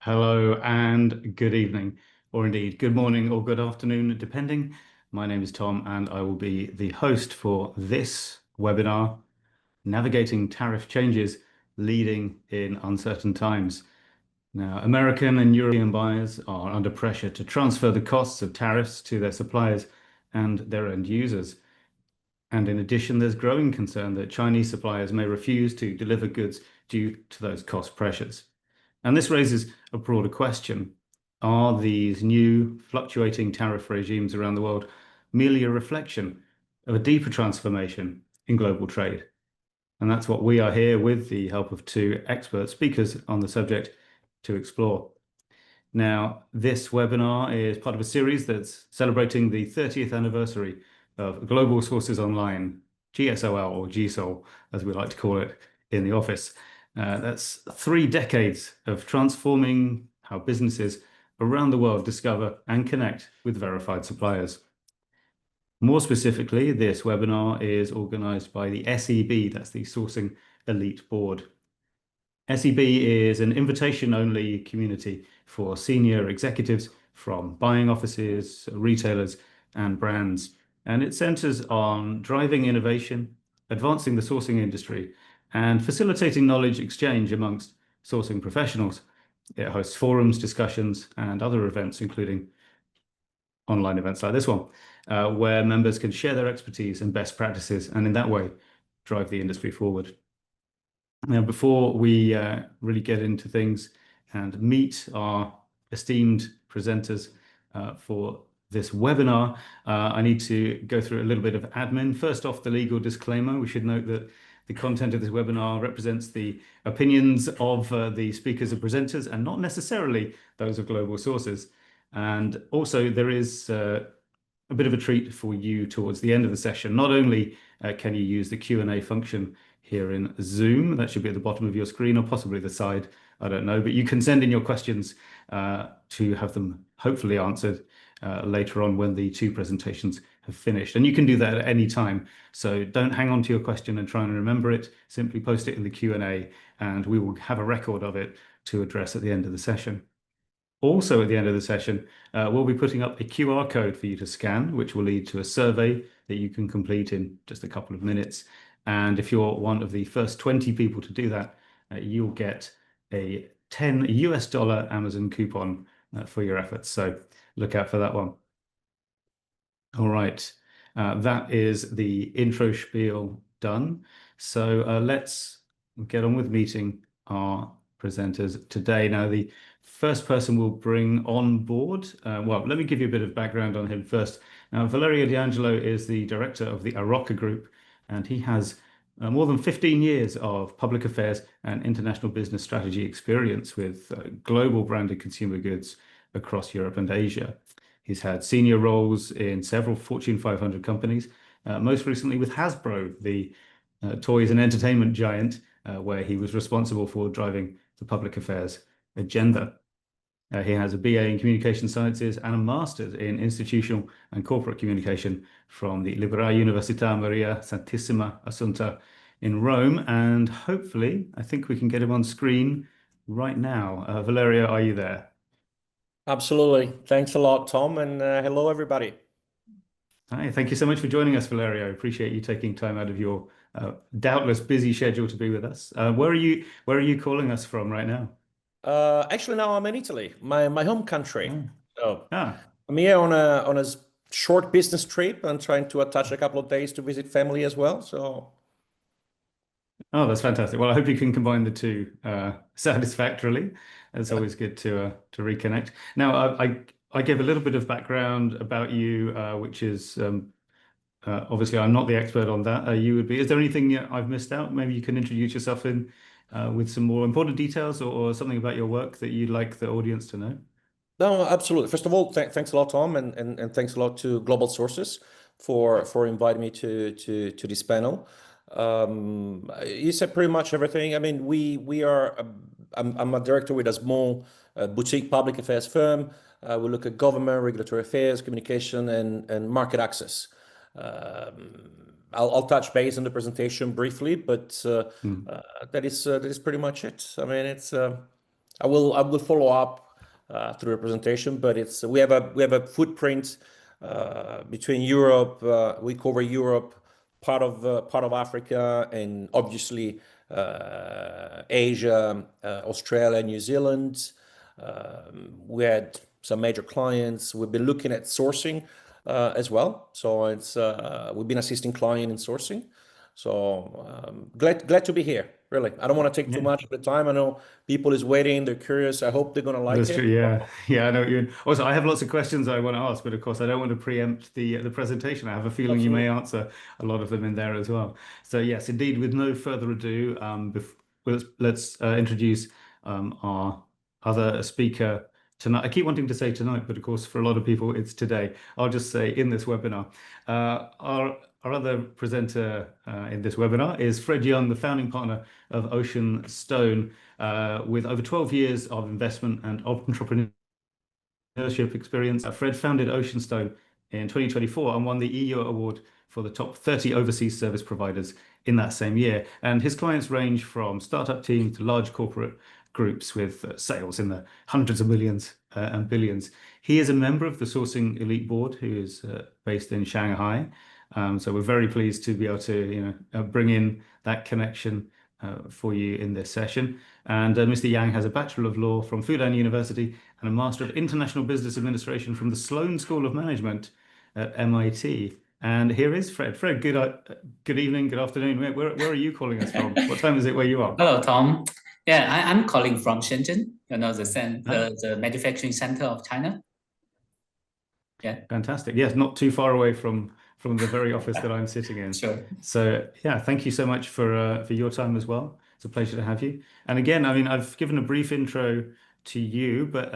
Hello and good evening, or indeed good morning or good afternoon, depending. My name is Tom, and I will be the host for this webinar, Navigating Tariff Changes Leading in Uncertain Times. Now, American and European buyers are under pressure to transfer the costs of tariffs to their suppliers and their end users. And in addition, there's growing concern that Chinese suppliers may refuse to deliver goods due to those cost pressures. And this raises a broader question. Are these new fluctuating tariff regimes around the world merely a reflection of a deeper transformation in global trade? And that's what we are here with the help of two expert speakers on the subject to explore. Now, this webinar is part of a series that's celebrating the 30th anniversary of Global Sources Online, GSOL or GSOL, as we like to call it in the office. That's 3 decades of transforming how businesses around the world discover and connect with verified suppliers. More specifically, this webinar is organized by the SEB, that's the Sourcing Elite Board. SEB is an invitation-only community for senior executives from buying offices, retailers, and brands. And it centers on driving innovation, advancing the sourcing industry, and facilitating knowledge exchange amongst sourcing professionals. It hosts forums, discussions, and other events, including online events like this one, where members can share their expertise and best practices, and in that way, drive the industry forward. Now, before we really get into things and meet our esteemed presenters for this webinar, I need to go through a little bit of admin. First off, the legal disclaimer. We should note that the content of this webinar represents the opinions of the speakers and presenters and not necessarily those of Global Sources. And also there is a bit of a treat for you towards the end of the session. Not only can you use the Q&A function here in Zoom, that should be at the bottom of your screen or possibly the side, I don't know, but you can send in your questions to have them hopefully answered later on when the 2 presentations have finished. And you can do that at any time. So don't hang on to your question and try and remember it. Simply post it in the Q&A and we will have a record of it to address at the end of the session. Also, at the end of the session, we'll be putting up a QR code for you to scan, which will lead to a survey that you can complete in just a couple of minutes. And if you're one of the first 20 people to do that, you'll get a $10 Amazon coupon for your efforts. So look out for that one. All right, that is the intro spiel done. So let's get on with meeting our presenters today. Now, the first person we'll bring on board, well, let me give you a bit of background on him first. Now, Valerio D'Angelo is the director of the Aroca Group, and he has more than 15 years of public affairs and international business strategy experience with global branded consumer goods across Europe and Asia. He's had senior roles in several Fortune 500 companies, most recently with Hasbro, the toys and entertainment giant, where he was responsible for driving the public affairs agenda. He has a BA in Communication Sciences and a Master's in Institutional and Corporate Communication from the Liberale Università Maria Santissima Assunta in Rome. And hopefully, I think we can get him on screen right now. Valerio, are you there? Absolutely. Thanks a lot, Tom, and hello, everybody. Hi, thank you so much for joining us, Valerio. I appreciate you taking time out of your doubtless busy schedule to be with us. Where are you calling us from right now? Actually, now I'm in Italy, my home country. Oh. So Ah, I'm here on a short business trip and trying to attach a couple of days to visit family as well. So oh, that's fantastic. Well, I hope you can combine the two satisfactorily. It's always good to reconnect. Now, I gave a little bit of background about you, which is obviously I'm not the expert on that. You would be. Is there anything I've missed out? Maybe you can introduce yourself in with some more important details or something about your work that you'd like the audience to know. no, absolutely. First of all, thanks a lot, Tom, and thanks a lot to Global Sources for inviting me to this panel. You said pretty much everything. I mean, we are. I'm a director with a small boutique public affairs firm. We look at government, regulatory affairs, communication, and market access. I'll touch base on the presentation briefly, but Hmm. that is pretty much it. I mean, it's I will follow up through the presentation, but it's we have a footprint between Europe. We cover Europe, part of Africa, and obviously Asia, Australia, New Zealand. We had some major clients. We've been looking at sourcing as well. So we've been assisting client in sourcing. So glad to be here. Really, I don't want to take too Yeah. much of the time. I know people is waiting. They're curious. I hope they're gonna like That's it. true. Yeah, yeah. I know what you. Also, I have lots of questions I want to ask, but of course, I don't want to preempt the presentation. I have a feeling you may Absolutely. answer a lot of them in there as well. So yes, indeed. With no further ado, let's introduce our other speaker tonight. I keep wanting to say tonight, but of course, for a lot of people, it's today. I'll just say in this webinar. Our other presenter in this webinar is Fred Young, the founding partner of Ocean Stone, with over 12 years of investment and entrepreneurship experience. Fred founded Ocean Stone in 2024 and won the EU award for the top 30 overseas service providers in that same year. And his clients range from startup teams to large corporate groups with sales in the hundreds of millions and billions. He is a member of the Sourcing Elite Board, who is based in Shanghai. So we're very pleased to be able to, bring in that connection for you in this session. And Mr. Yang has a Bachelor of Law from Fudan University and a Master of International Business Administration from the Sloan School of Management at MIT. And here is Fred. Fred, good evening, good afternoon. Where are you calling us from? What time is it where you are? Hello, Tom. Yeah, I'm calling from Shenzhen, Ah, the manufacturing center of China. Yeah, fantastic. Yes, not too far away from the very office that I'm sitting in. sure. So yeah, thank you so much for your time as well. It's a pleasure to have you. And again, I mean, I've given a brief intro to you, but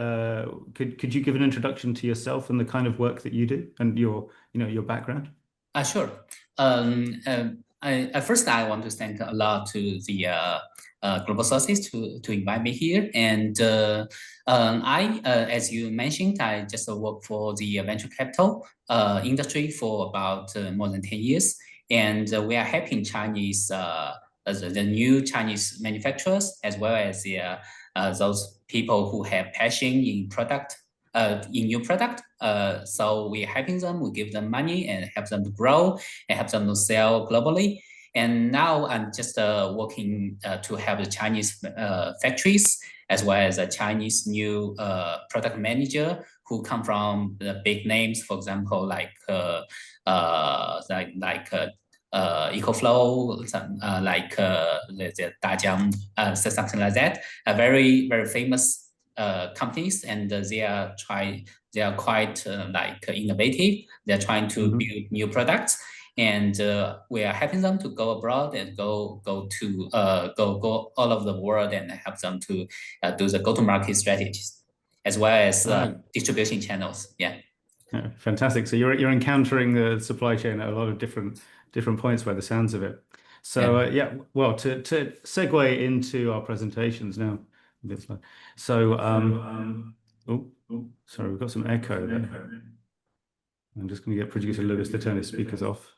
could you give an introduction to yourself and the kind of work that you do and your background? Sure. First, I want to thank a lot to the Global Sources to invite me here. And as you mentioned, I just work for the venture capital industry for about more than 10 years. And we are helping Chinese, the new Chinese manufacturers, as well as those people who have passion in new product. So we're helping them, we give them money and help them to grow and help them to sell globally. And now I'm just working to help the Chinese factories as well as a Chinese new product manager who come from the big names, for example, like EcoFlow, the Dajiang, something like that. A very very famous companies, and they are quite innovative. They're trying to build new products, and we are helping them to go abroad and go all over the world and help them to do the go-to-market strategies as well as distribution channels. Yeah. Yeah, fantastic. So you're encountering the supply chain at a lot of different points by the sounds of it. So Yeah. yeah, well, to segue into our presentations now. A bit slow. So oh, sorry, we've got some echo there. I'm just going to get producer Lewis to turn his speakers off.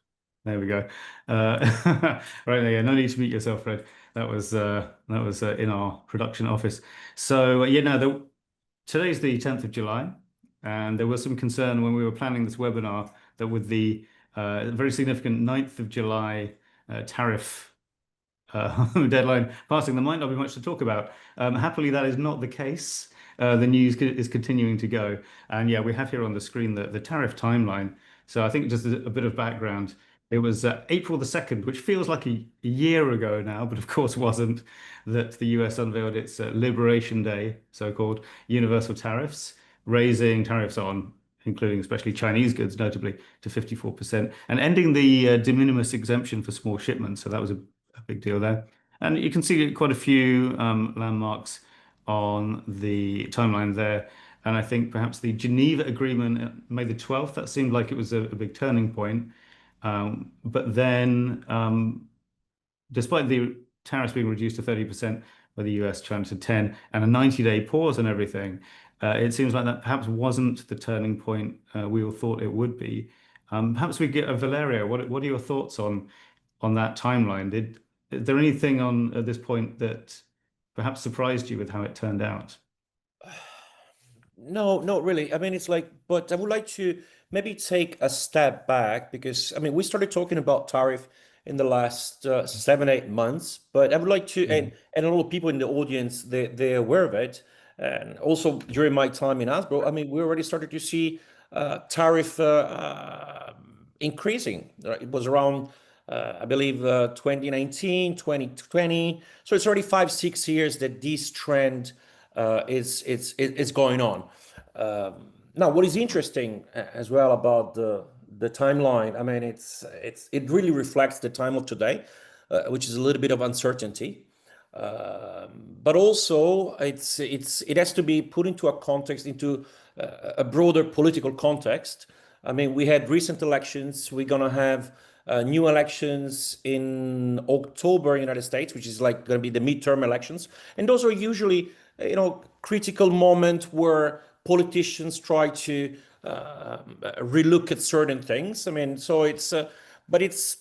There we go. Right there. Yeah, no need to mute yourself, Fred. That was in our production office. So yeah, no, today's the 10th of July, and there was some concern when we were planning this webinar that with the very significant 9th of July tariff deadline passing, there might not be much to talk about. Happily, that is not the case. The news is continuing to go. And yeah, we have here on the screen the tariff timeline. So I think just a bit of background. It was April the 2nd, which feels like a year ago now, but of course wasn't, that the US unveiled its Liberation Day, so-called universal tariffs, raising tariffs on, including especially Chinese goods, notably to 54%, and ending the de minimis exemption for small shipments. So that was a big deal there. And you can see quite a few landmarks on the timeline there. And I think perhaps the Geneva Agreement, May the 12th, that seemed like it was a big turning point. But then, despite the tariffs being reduced to 30% by the US, China to 10, and a 90-day pause and everything, it seems like that perhaps wasn't the turning point we all thought it would be. Perhaps we get Valerio. What are your thoughts on that timeline? Is there anything on at this point that perhaps surprised you with how it turned out? No, not really. I mean, it's like, but I would like to maybe take a step back because, I mean, we started talking about tariff in the last 7, 8 months, but I would like to, and a lot of people in the audience, they're aware of it. And also during my time in Hasbro, I mean, we already started to see tariff increasing. It was around, I believe, 2019, 2020. So it's already 5, 6 years that this trend is going on. Now, what is interesting as well about the timeline, I mean, it really reflects the time of today, which is a little bit of uncertainty. But also it has to be put into a context, into a broader political context. I mean, we had recent elections. We're gonna have new elections in October in the United States, which is like going to be the midterm elections, and those are usually, critical moment where politicians try to relook at certain things. I mean, so but it's,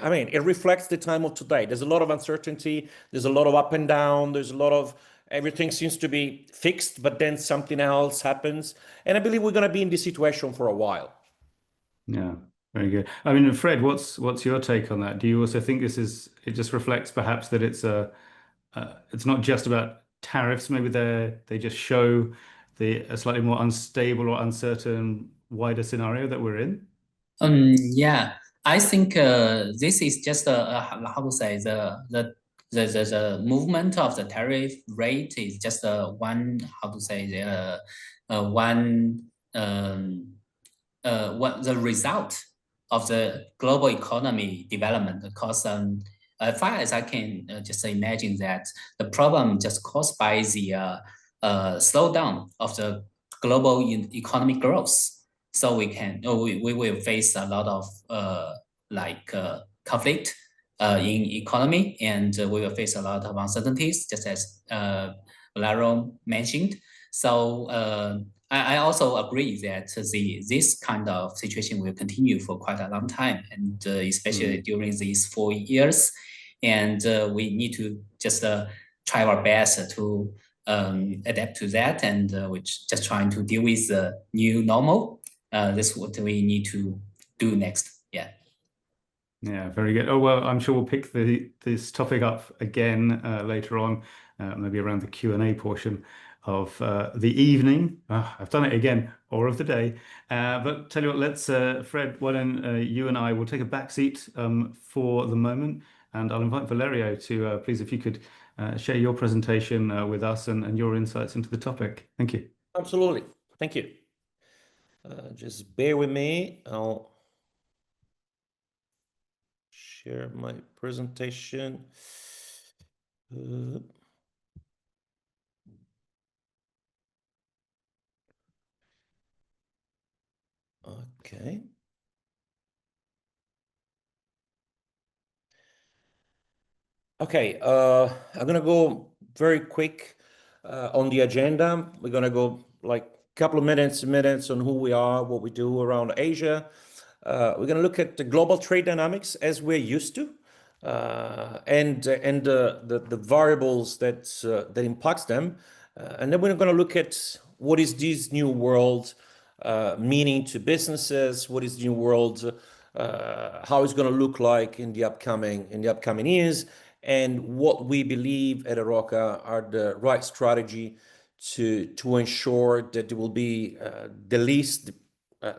I mean, it reflects the time of today. There's a lot of uncertainty. There's a lot of up and down. There's a lot of everything seems to be fixed, but then something else happens. And I believe we're going to be in this situation for a while. Yeah, very good. I mean, Fred, what's your take on that? Do you also think it just reflects perhaps that it's not just about tariffs. Maybe they just show a slightly more unstable or uncertain wider scenario that we're in. Yeah, I think this is just how to say the movement of the tariff rate is just one, how to say, one what the result of the global economy development. Because as far as I can just imagine that the problem just caused by the slowdown of the global economic growth. So we will face a lot of conflict in economy, and we will face a lot of uncertainties, just as Valerio mentioned. So I also agree that this kind of situation will continue for quite a long time, and especially during these 4 years. And we need to just try our best to adapt to that, and which just trying to deal with the new normal. This is what we need to do next. Yeah. Yeah, very good. Oh, well, I'm sure we'll pick this topic up again later on, maybe around the Q&A portion of the evening. I've done it again, or of the day. But tell you what, let's, Fred, why don't you and I will take a back seat for the moment, and I'll invite Valerio to, please, if you could share your presentation with us and your insights into the topic. Thank you. Absolutely. Thank you. Just bear with me. I'll share my presentation. Okay. Okay, I'm gonna go very quick on the agenda. We're gonna go like a couple of minutes on who we are, what we do around Asia. We're gonna look at the global trade dynamics as we're used to, and the variables that impacts them. And then we're gonna look at what is this new world meaning to businesses, what is the new world, how it's gonna look like in the upcoming years, and what we believe at Aroca are the right strategy to ensure that there will be the least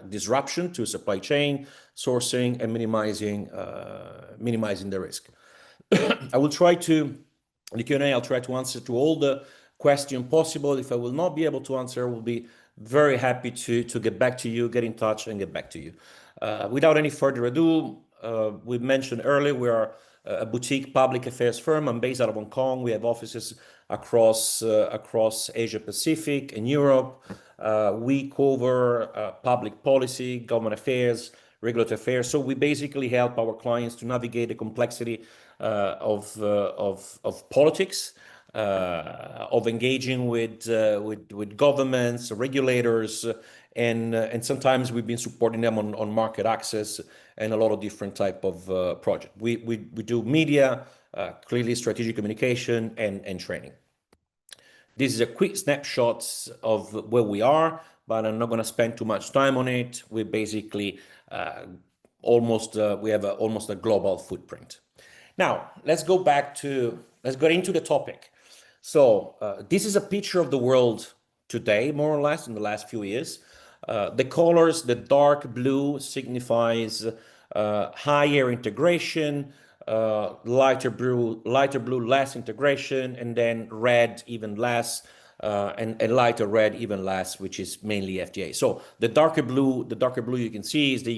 disruption to supply chain, sourcing, and minimizing the risk. I will try to, in the Q&A, I'll try to answer to all the questions possible. If I will not be able to answer, I will be very happy to get back to you, get in touch, and get back to you. Without any further ado, we mentioned earlier, we are a boutique public affairs firm. I'm based out of Hong Kong. We have offices across Asia Pacific and Europe. We cover public policy, government affairs, regulatory affairs. So we basically help our clients to navigate the complexity of politics, of engaging with governments, regulators, and sometimes we've been supporting them on market access and a lot of different type of projects. We do media, clearly strategic communication and training. This is a quick snapshot of where we are, but I'm not going to spend too much time on it. We basically we have almost a global footprint. Now, let's go into the topic. So this is a picture of the world today, more or less, in the last few years. The colors, the dark blue signifies higher integration, lighter blue, less integration, and then red, even less, and lighter red, even less, which is mainly FTA. So the darker blue you can see is the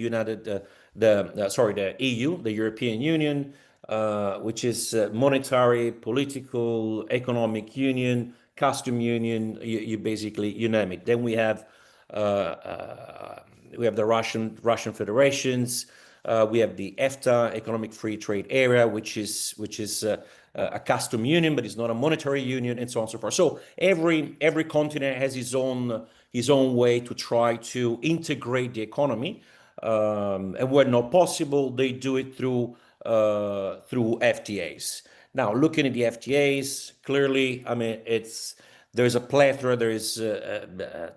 the EU, the European Union, which is monetary, political, economic union, custom union, you basically, you name it. Then we have the Russian federations. We have the EFTA, Economic Free Trade Area, which is a custom union, but it's not a monetary union, and so on and so forth. So every continent has his own way to try to integrate the economy, and where not possible, they do it through FTAs. Now, looking at the FTAs, clearly, I mean, there's a plethora. There is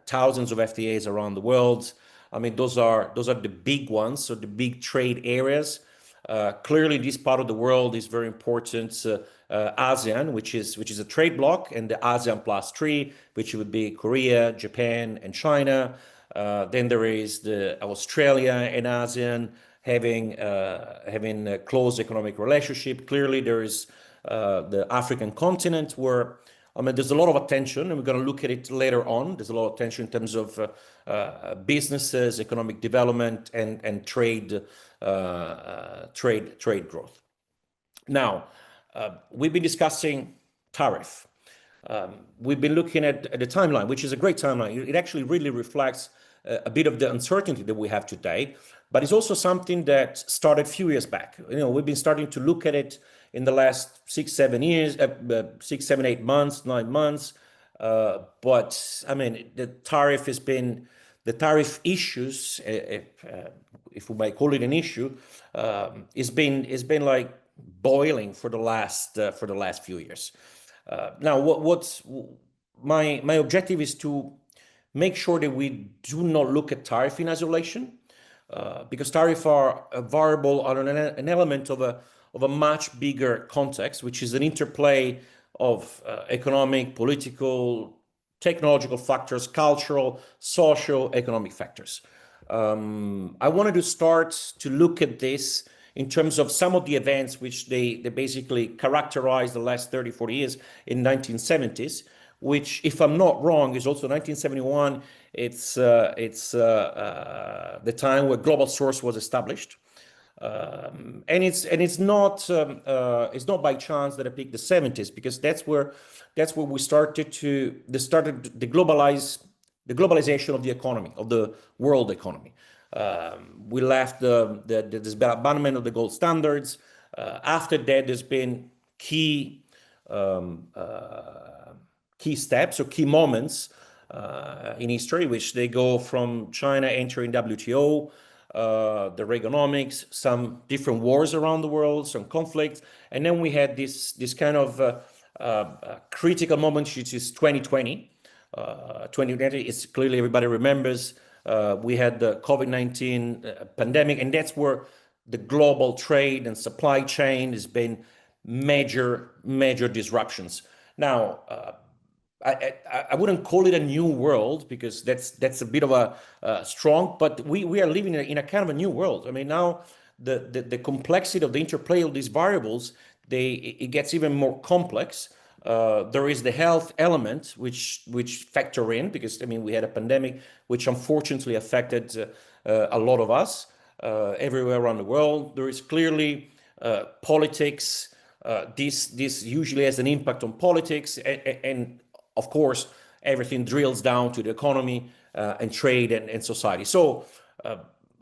thousands of FTAs around the world. I mean, those are the big ones, so the big trade areas. Clearly, this part of the world is very important. ASEAN, which is a trade bloc, and the ASEAN plus 3, which would be Korea, Japan, and China. Then there is the Australia and ASEAN having a close economic relationship. Clearly, there is the African continent where, I mean, there's a lot of attention, and we're going to look at it later on. There's a lot of attention in terms of businesses, economic development, and trade growth. Now, we've been discussing tariff. We've been looking at the timeline, which is a great timeline. It actually really reflects a bit of the uncertainty that we have today, but it's also something that started a few years back. You know, we've been starting to look at it in the last 6, 7 years, 6, 7, 8 months, 9 months. But I mean, the tariff issues, if we might call it an issue, it's been like boiling for the last few years. Now, what's my objective is to make sure that we do not look at tariff in isolation, because tariffs are a variable or an element of a much bigger context, which is an interplay of economic, political, technological factors, cultural, social, economic factors. I wanted to start to look at this in terms of some of the events which they basically characterized the last 30, 40 years in 1970s, which, if I'm not wrong, is also 1971. It's the time where global source was established. And it's not by chance that I picked the 70s, because that's where we started the globalization of the economy, of the world economy. We left this abandonment of the gold standards. After that, there's been key steps or key moments in history, which they go from China entering WTO, the Reaganomics, some different wars around the world, some conflicts, and then we had this kind of critical moment, which is 2020. 2020 is clearly, everybody remembers, we had the COVID-19 pandemic, and that's where the global trade and supply chain has been major disruptions. Now, I wouldn't call it a new world, because that's a bit of a strong, but we are living in a kind of a new world. I mean, now the complexity of the interplay of these variables, it gets even more complex. There is the health element, which factor in, because I mean, we had a pandemic which unfortunately affected a lot of us everywhere around the world. There is clearly politics. This usually has an impact on politics, and of course, everything drills down to the economy and trade and society. So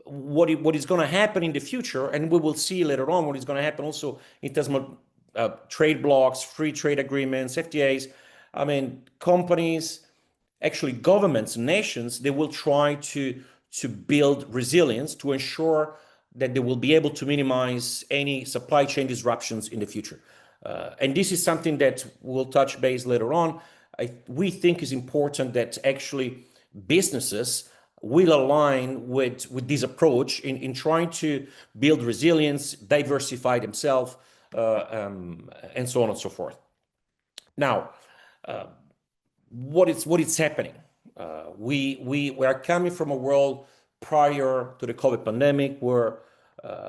what is going to happen in the future, and we will see later on what is going to happen also in terms of trade blocks, free trade agreements, FTAs. I mean, companies, actually governments, nations, they will try to build resilience to ensure that they will be able to minimize any supply chain disruptions in the future. And this is something that we'll touch base later on. We think is important that actually businesses will align with this approach in trying to build resilience, diversify themselves, and so on and so forth. Now, what is happening? We are coming from a world prior to the COVID pandemic where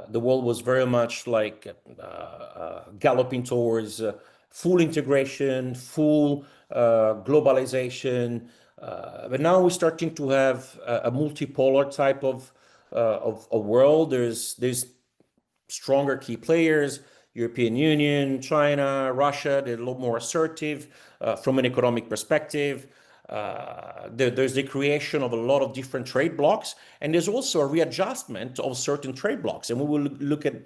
the world was very much like galloping towards full integration, full globalization. But now we're starting to have a multipolar type of world. There's stronger key players, European Union, China, Russia. They're a lot more assertive from an economic perspective. There's the creation of a lot of different trade blocs, and there's also a readjustment of certain trade blocs, and we will look at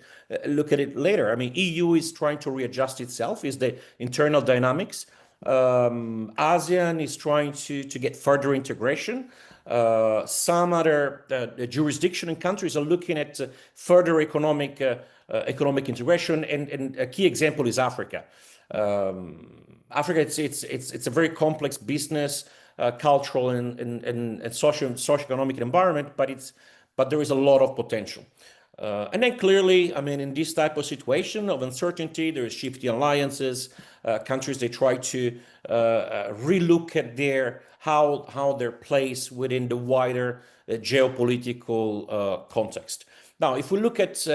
it later. I mean, EU is trying to readjust itself, is the internal dynamics. ASEAN is trying to get further integration. Some other jurisdiction and countries are looking at further economic integration, and a key example is Africa. Africa, it's a very complex business, cultural and socioeconomic environment, but there is a lot of potential. And then clearly, I mean, in this type of situation of uncertainty, there is shifting alliances. Countries, they try to relook at how they're placed within the wider geopolitical context. Now, if we look at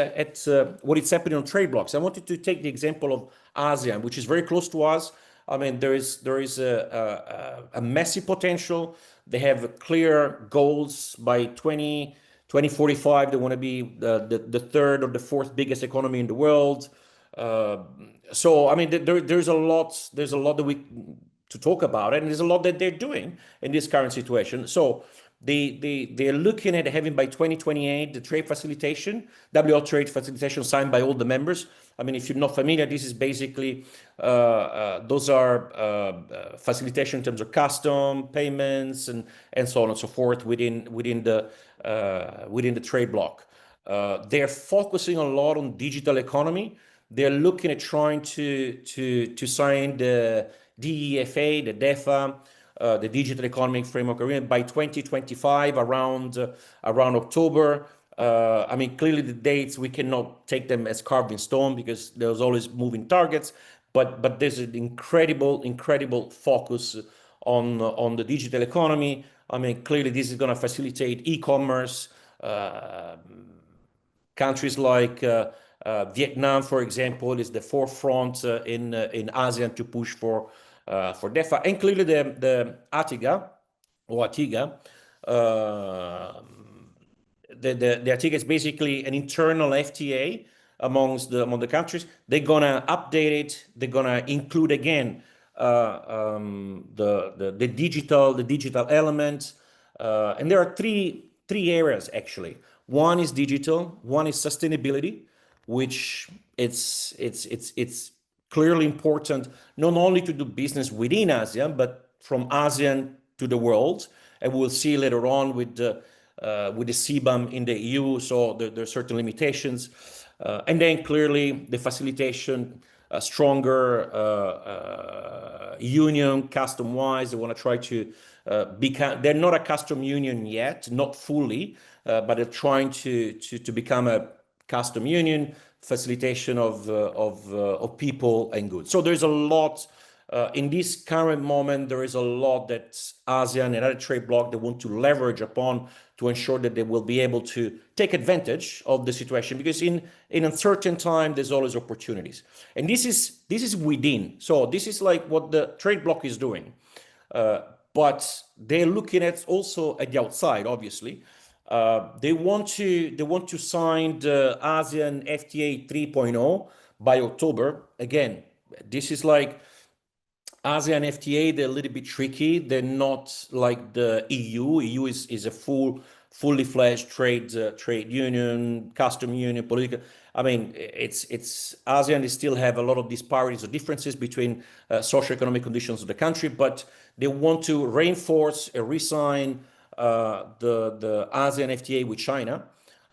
what is happening on trade blocks, I wanted to take the example of ASEAN, which is very close to us. I mean, there is a massive potential. They have clear goals by 2045. They want to be the third or the fourth biggest economy in the world. So I mean, there's a lot that to talk about it, and there's a lot that they're doing in this current situation. So they're looking at having by 2028 the trade facilitation, WTO trade facilitation signed by all the members. I mean, if you're not familiar, this is basically those are facilitation in terms of custom payments and so on and so forth within the trade bloc. They're focusing a lot on digital economy. They're looking at trying to sign the DEFA, the DEFA, the Digital Economic Framework Agreement by 2025, around October. I mean, clearly the dates, we cannot take them as carved in stone because there's always moving targets, but there's an incredible focus on the digital economy. I mean, clearly this is going to facilitate e-commerce. Countries like Vietnam, for example, is the forefront in ASEAN to push for DEFA, and clearly the ATIGA or ATIGA. The ATIGA is basically an internal FTA among the countries. They're gonna update it. They're gonna include again the digital element, and there are three areas actually. One is digital. One is sustainability, which it's clearly important not only to do business within ASEAN, but from ASEAN to the world. And we'll see later on with the CBAM in the EU, so there are certain limitations. And then clearly the facilitation, stronger union custom-wise. They want to try to become, they're not a custom union yet, not fully, but they're trying to become a custom union, facilitation of people and goods. So there's a lot in this current moment. There is a lot that ASEAN and other trade blocs, they want to leverage upon to ensure that they will be able to take advantage of the situation, because in uncertain time there's always opportunities, and this is within. So this is like what the trade bloc is doing, but they're looking at also at the outside. Obviously, they want to sign the ASEAN FTA 3.0 by October. Again, this is like ASEAN FTA. They're a little bit tricky. They're not like the EU. EU is a fully fledged trade union, custom union, political. I mean, it's ASEAN. They still have a lot of disparities or differences between socioeconomic conditions of the country, but they want to reinforce and re-sign the ASEAN FTA with China,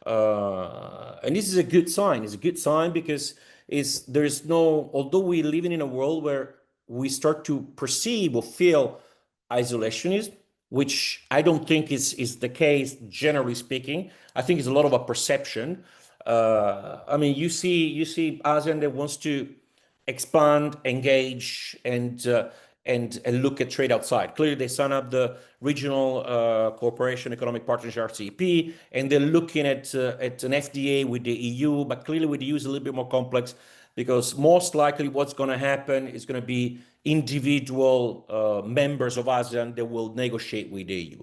and this is a good sign. It's a good sign because is there is no, although we're living in a world where we start to perceive or feel isolationism, which I don't think is the case, generally speaking. I think it's a lot of a perception. I mean, you see ASEAN that wants to expand, engage, and look at trade outside. Clearly, they sign up the Regional Cooperation Economic Partnership (RCEP), and they're looking at an FTA with the EU. But clearly, with the EU is a little bit more complex because most likely what's going to happen is going to be individual members of ASEAN that will negotiate with the EU.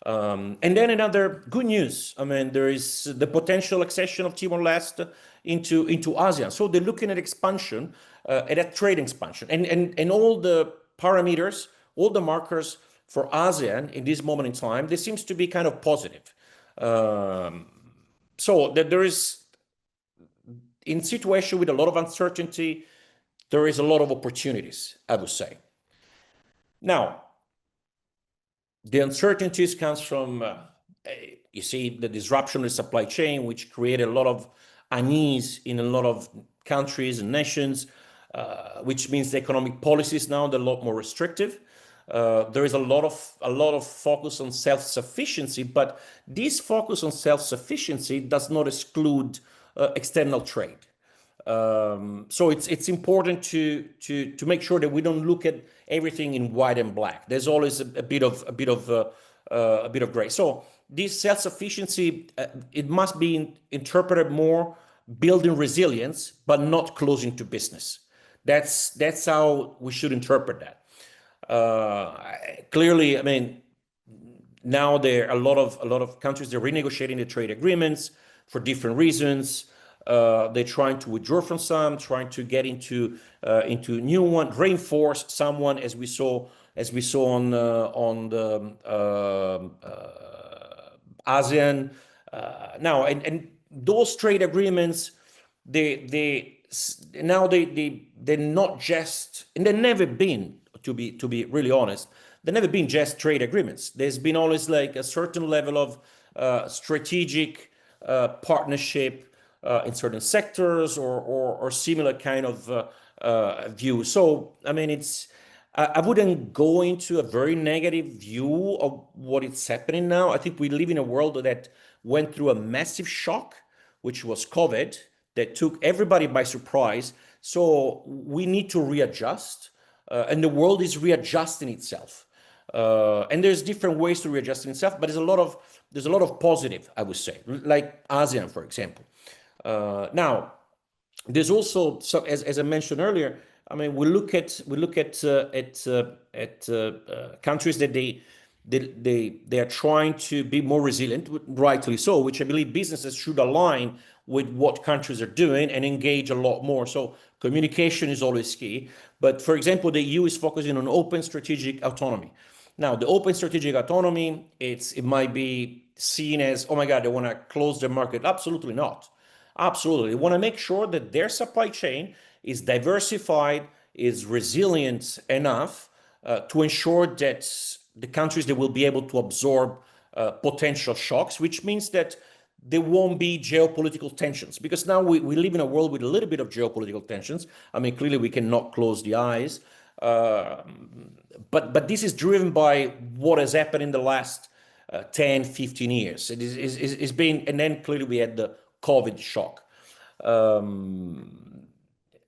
And then another good news, I mean, there is the potential accession of Timor-Leste into ASEAN. So they're looking at expansion, at a trade expansion. And all the parameters, all the markers for ASEAN in this moment in time, they seems to be kind of positive. So that there is, in situation with a lot of uncertainty, there is a lot of opportunities, I would say. Now, the uncertainties comes from, you see, the disruption of the supply chain, which created a lot of unease in a lot of countries and nations, which means the economic policies now they're a lot more restrictive. There is a lot of focus on self-sufficiency, but this focus on self-sufficiency does not exclude external trade. So it's important to make sure that we don't look at everything in white and black. There's always a bit of gray. So this self-sufficiency, it must be interpreted more building resilience, but not closing to business. That's how we should interpret that. Clearly, I mean, now there are a lot of countries that are renegotiating the trade agreements for different reasons. They're trying to withdraw from some, trying to get into new one, reinforce someone, as we saw on the ASEAN. Now, and those trade agreements, they're not just, and they've never been, to be really honest, they've never been just trade agreements. There's been always like a certain level of strategic partnership in certain sectors or similar kind of view. So, I mean, I wouldn't go into a very negative view of what is happening now. I think we live in a world that went through a massive shock, which was COVID, that took everybody by surprise. So we need to readjust, and the world is readjusting itself. And there's different ways to readjust itself, but there's a lot of positive, I would say, like ASEAN, for example. Now, there's also, so as I mentioned earlier, I mean, we look at countries that they are trying to be more resilient, rightly so, which I believe businesses should align with what countries are doing and engage a lot more. So communication is always key. But for example, the EU is focusing on open strategic autonomy. Now, the open strategic autonomy, it might be seen as, oh my God, they want to close their market. Absolutely not. Absolutely. They want to make sure that their supply chain is diversified, is resilient enough to ensure that the countries that will be able to absorb potential shocks, which means that there won't be geopolitical tensions. Because now we live in a world with a little bit of geopolitical tensions. I mean, clearly we cannot close the eyes. But this is driven by what has happened in the last 10, 15 years. It's been, and then clearly we had the COVID shock.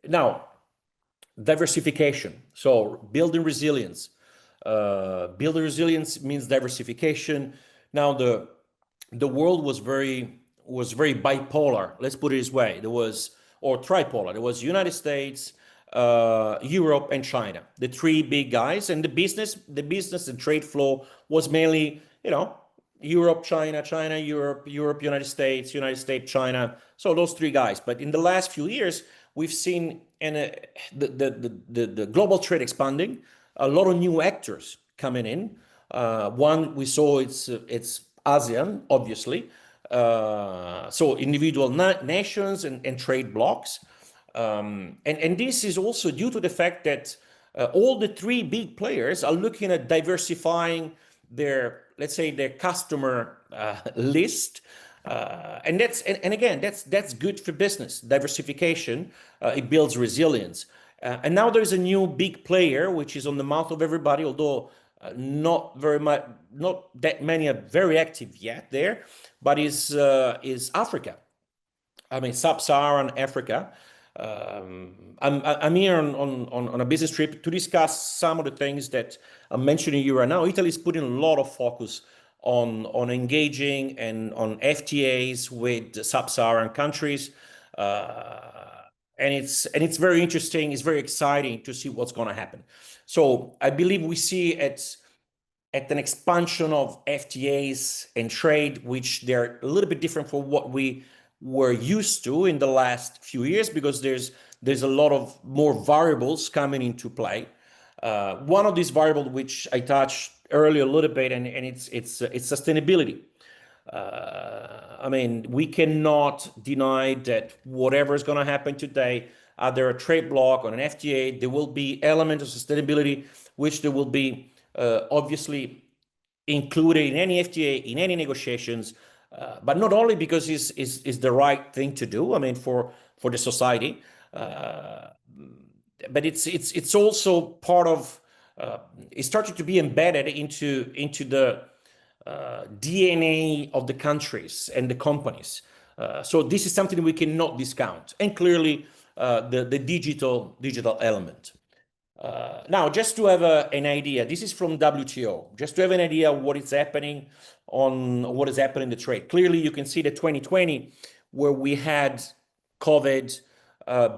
Now, diversification. So building resilience. Building resilience means diversification. Now, the world was very bipolar. Let's put it this way. Or tripolar. There was United States, Europe, and China, the three big guys. And the business and trade flow was mainly, Europe, China, China, Europe, United States, China. So those three guys. But in the last few years, we've seen the global trade expanding, a lot of new actors coming in. One we saw it's ASEAN, obviously. So individual nations and trade blocs. And this is also due to the fact that all the three big players are looking at diversifying their, let's say, their customer list. And again, that's good for business. Diversification, it builds resilience. And now there's a new big player, which is on the mouth of everybody, although not very much, not that many are very active yet there, but is Africa. I mean, sub-Saharan Africa. I'm here on a business trip to discuss some of the things that I'm mentioning you right now. Italy is putting a lot of focus on engaging and on FTAs with sub-Saharan countries. And it's very interesting. It's very exciting to see what's going to happen. So I believe we see at an expansion of FTAs and trade, which they're a little bit different from what we were used to in the last few years, because there's a lot of more variables coming into play. One of these variables, which I touched earlier a little bit, and it's sustainability. I mean, we cannot deny that whatever is going to happen today, either a trade bloc or an FTA, there will be elements of sustainability, which there will be obviously included in any FTA, in any negotiations, but not only because it's the right thing to do, I mean, for the society, but it's also part of, it started to be embedded into the DNA of the countries and the companies. So this is something we cannot discount. And clearly the digital element. Now, just to have an idea, this is from WTO, just to have an idea of what is happening in the trade. Clearly, you can see that 2020, where we had COVID,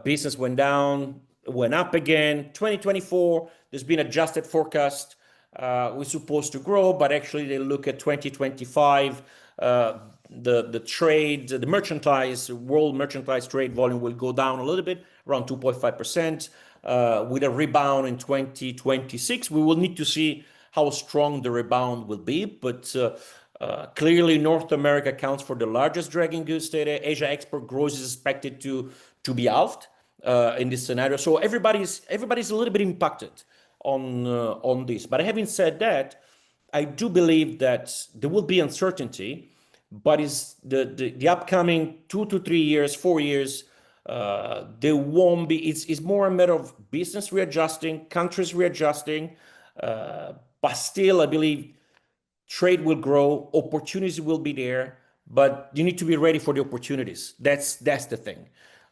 business went down, went up again. 2024, there's been adjusted forecast. We're supposed to grow, but actually they look at 2025, the trade, the world merchandise trade volume will go down a little bit, around 2.5%. With a rebound in 2026. We will need to see how strong the rebound will be, but clearly North America accounts for the largest dragging goods data. Asia export growth is expected to be halved in this scenario. So everybody's a little bit impacted on this. But having said that, I do believe that there will be uncertainty, but is the upcoming 2 to 3 years, 4 years, there won't be, it's more a matter of business readjusting, countries readjusting, but still I believe trade will grow, opportunities will be there, but you need to be ready for the opportunities. That's the thing.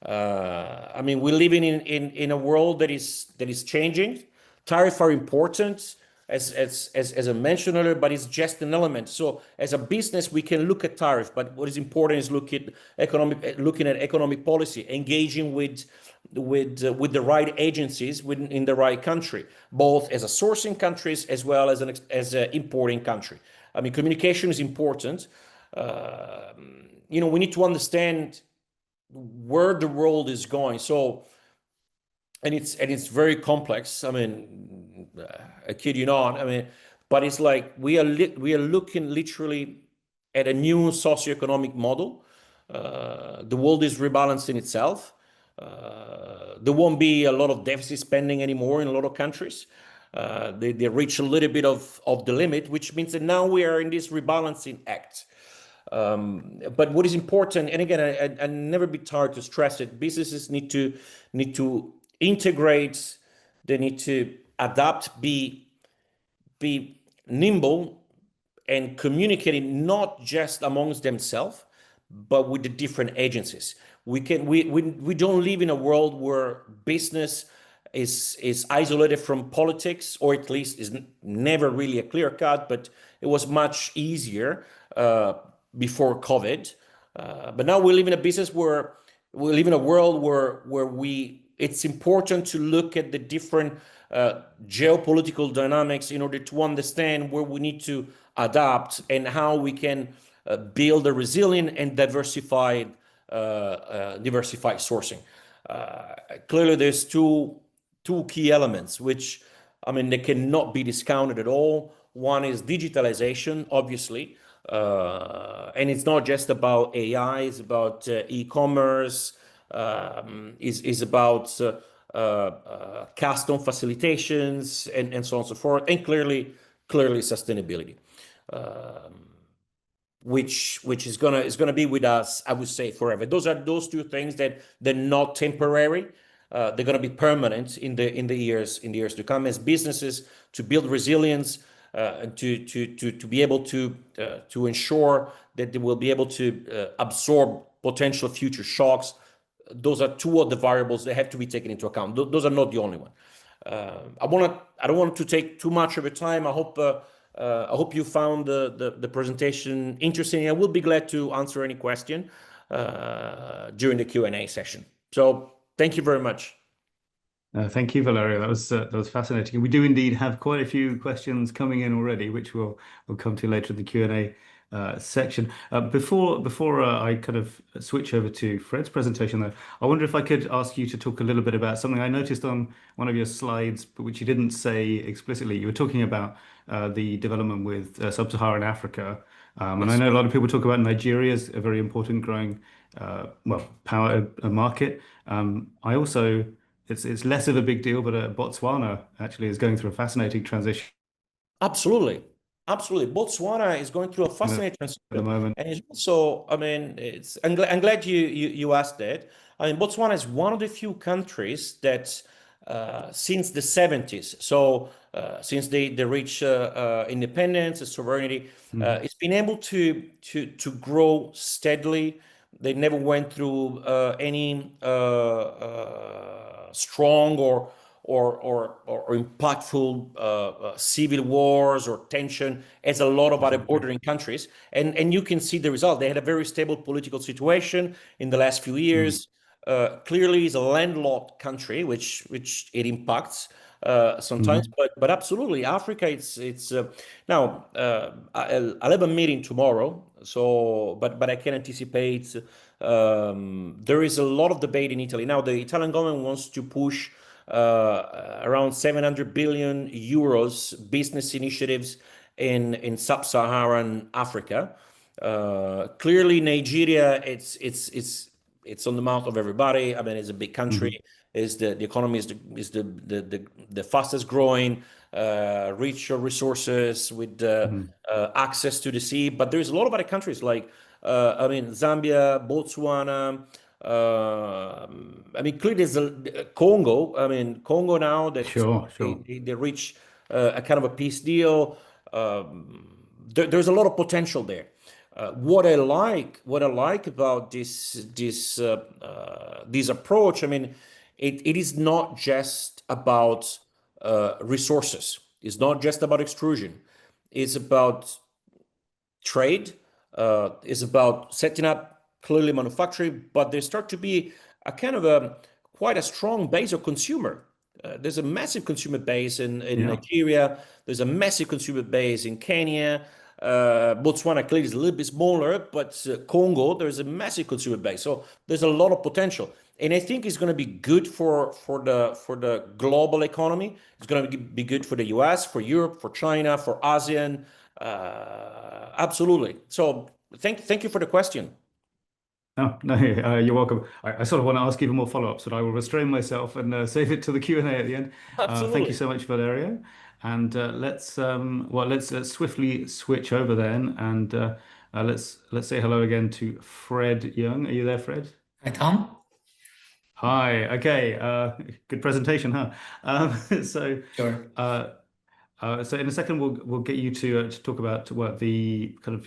I mean, we're living in a world that is changing. Tariffs are important, as I mentioned earlier, but it's just an element. So as a business, we can look at tariff, but what is important is looking at economic policy, engaging with the right agencies in the right country, both as a sourcing countries as well as an importing country. I mean, communication is important. We need to understand where the world is going. So, and it's very complex. I mean, I kid you not. I mean, but it's like we are looking literally at a new socioeconomic model. The world is rebalancing itself. There won't be a lot of deficit spending anymore in a lot of countries. They reach a little bit of the limit, which means that now we are in this rebalancing act. But what is important, and again, I never be tired to stress it, businesses need to integrate, they need to adapt, be nimble, and communicating not just amongst themselves, but with the different agencies. We don't live in a world where business is isolated from politics, or at least is never really a clear cut, but it was much easier before COVID. But now we live in a world where it's important to look at the different geopolitical dynamics in order to understand where we need to adapt and how we can build a resilient and diversified sourcing. Clearly, there's two key elements, which, I mean, they cannot be discounted at all. One is digitalization, obviously, and it's not just about AI, it's about e-commerce, is about custom facilitations and so on and so forth, and clearly sustainability. which is gonna be with us, I would say, forever. Those two things that they're not temporary. They're gonna be permanent in the years to come, as businesses to build resilience, and to be able to ensure that they will be able to absorb potential future shocks. Those are two of the variables that have to be taken into account. Those are not the only one. I don't want to take too much of your time. I hope you found the presentation interesting. I will be glad to answer any question during the Q&A session. So thank you very much. Thank you, Valerio. That was fascinating. We do indeed have quite a few questions coming in already, which we'll come to later in the Q&A section. Before I kind of switch over to Fred's presentation, though, I wonder if I could ask you to talk a little bit about something I noticed on one of your slides, but which you didn't say explicitly. You were talking about the development with sub-Saharan Africa, and I know a lot of people talk about Nigeria as a very important growing, power market. I also it's less of a big deal, but Botswana actually is going through a fascinating transition Absolutely. Absolutely. Botswana is going through a fascinating at the transition. moment. And it's also, I mean, I'm glad you asked that. I mean, Botswana is one of the few countries that since the 70s, so since they reached independence and sovereignty, it's been able to grow steadily. They never went through any strong or impactful civil wars or tension as a lot of other bordering countries. And you can see the result. They had a very stable political situation in the last few years. Clearly, it's a landlocked country, which it impacts sometimes. But absolutely, Africa. It's now. I'll have a meeting tomorrow. So, but I can anticipate. There is a lot of debate in Italy now. The Italian government wants to push around 700 billion euros business initiatives in sub-Saharan Africa. Clearly, Nigeria, it's on the mouth of everybody. I mean, it's a big country. Is the economy is the fastest growing, rich resources with access to the sea. But there's a lot of other countries like I mean, Zambia, Botswana. I mean, clearly there's Congo. I mean, Congo now that Sure. they reach a kind of a peace deal. There's a lot of potential there. What I like about this approach, I mean, it is not just about resources. It's not just about extrusion. It's about trade. It's about setting up clearly manufacturing, but there start to be a kind of quite a strong base of consumer. There's a massive consumer base in Nigeria. There's a massive consumer base in Kenya. Botswana clearly is a little bit smaller, but Congo, there's a massive consumer base. So there's a lot of potential. And I think it's going to be good for the global economy. It's going to be good for the US, for Europe, for China, for ASEAN. Absolutely. So thank you for the question. Oh, no, you're welcome. I sort of want to ask even more follow-ups, but I will restrain myself and save it to the Q&A at the end. Thank you so much, Valerio. And let's swiftly switch over then, and let's say hello again to Fred Young. Are you there, Fred? Hi, Tom. Hi. Okay. Good presentation, huh? So. Sure. So in a second, we'll get you to talk about what the kind of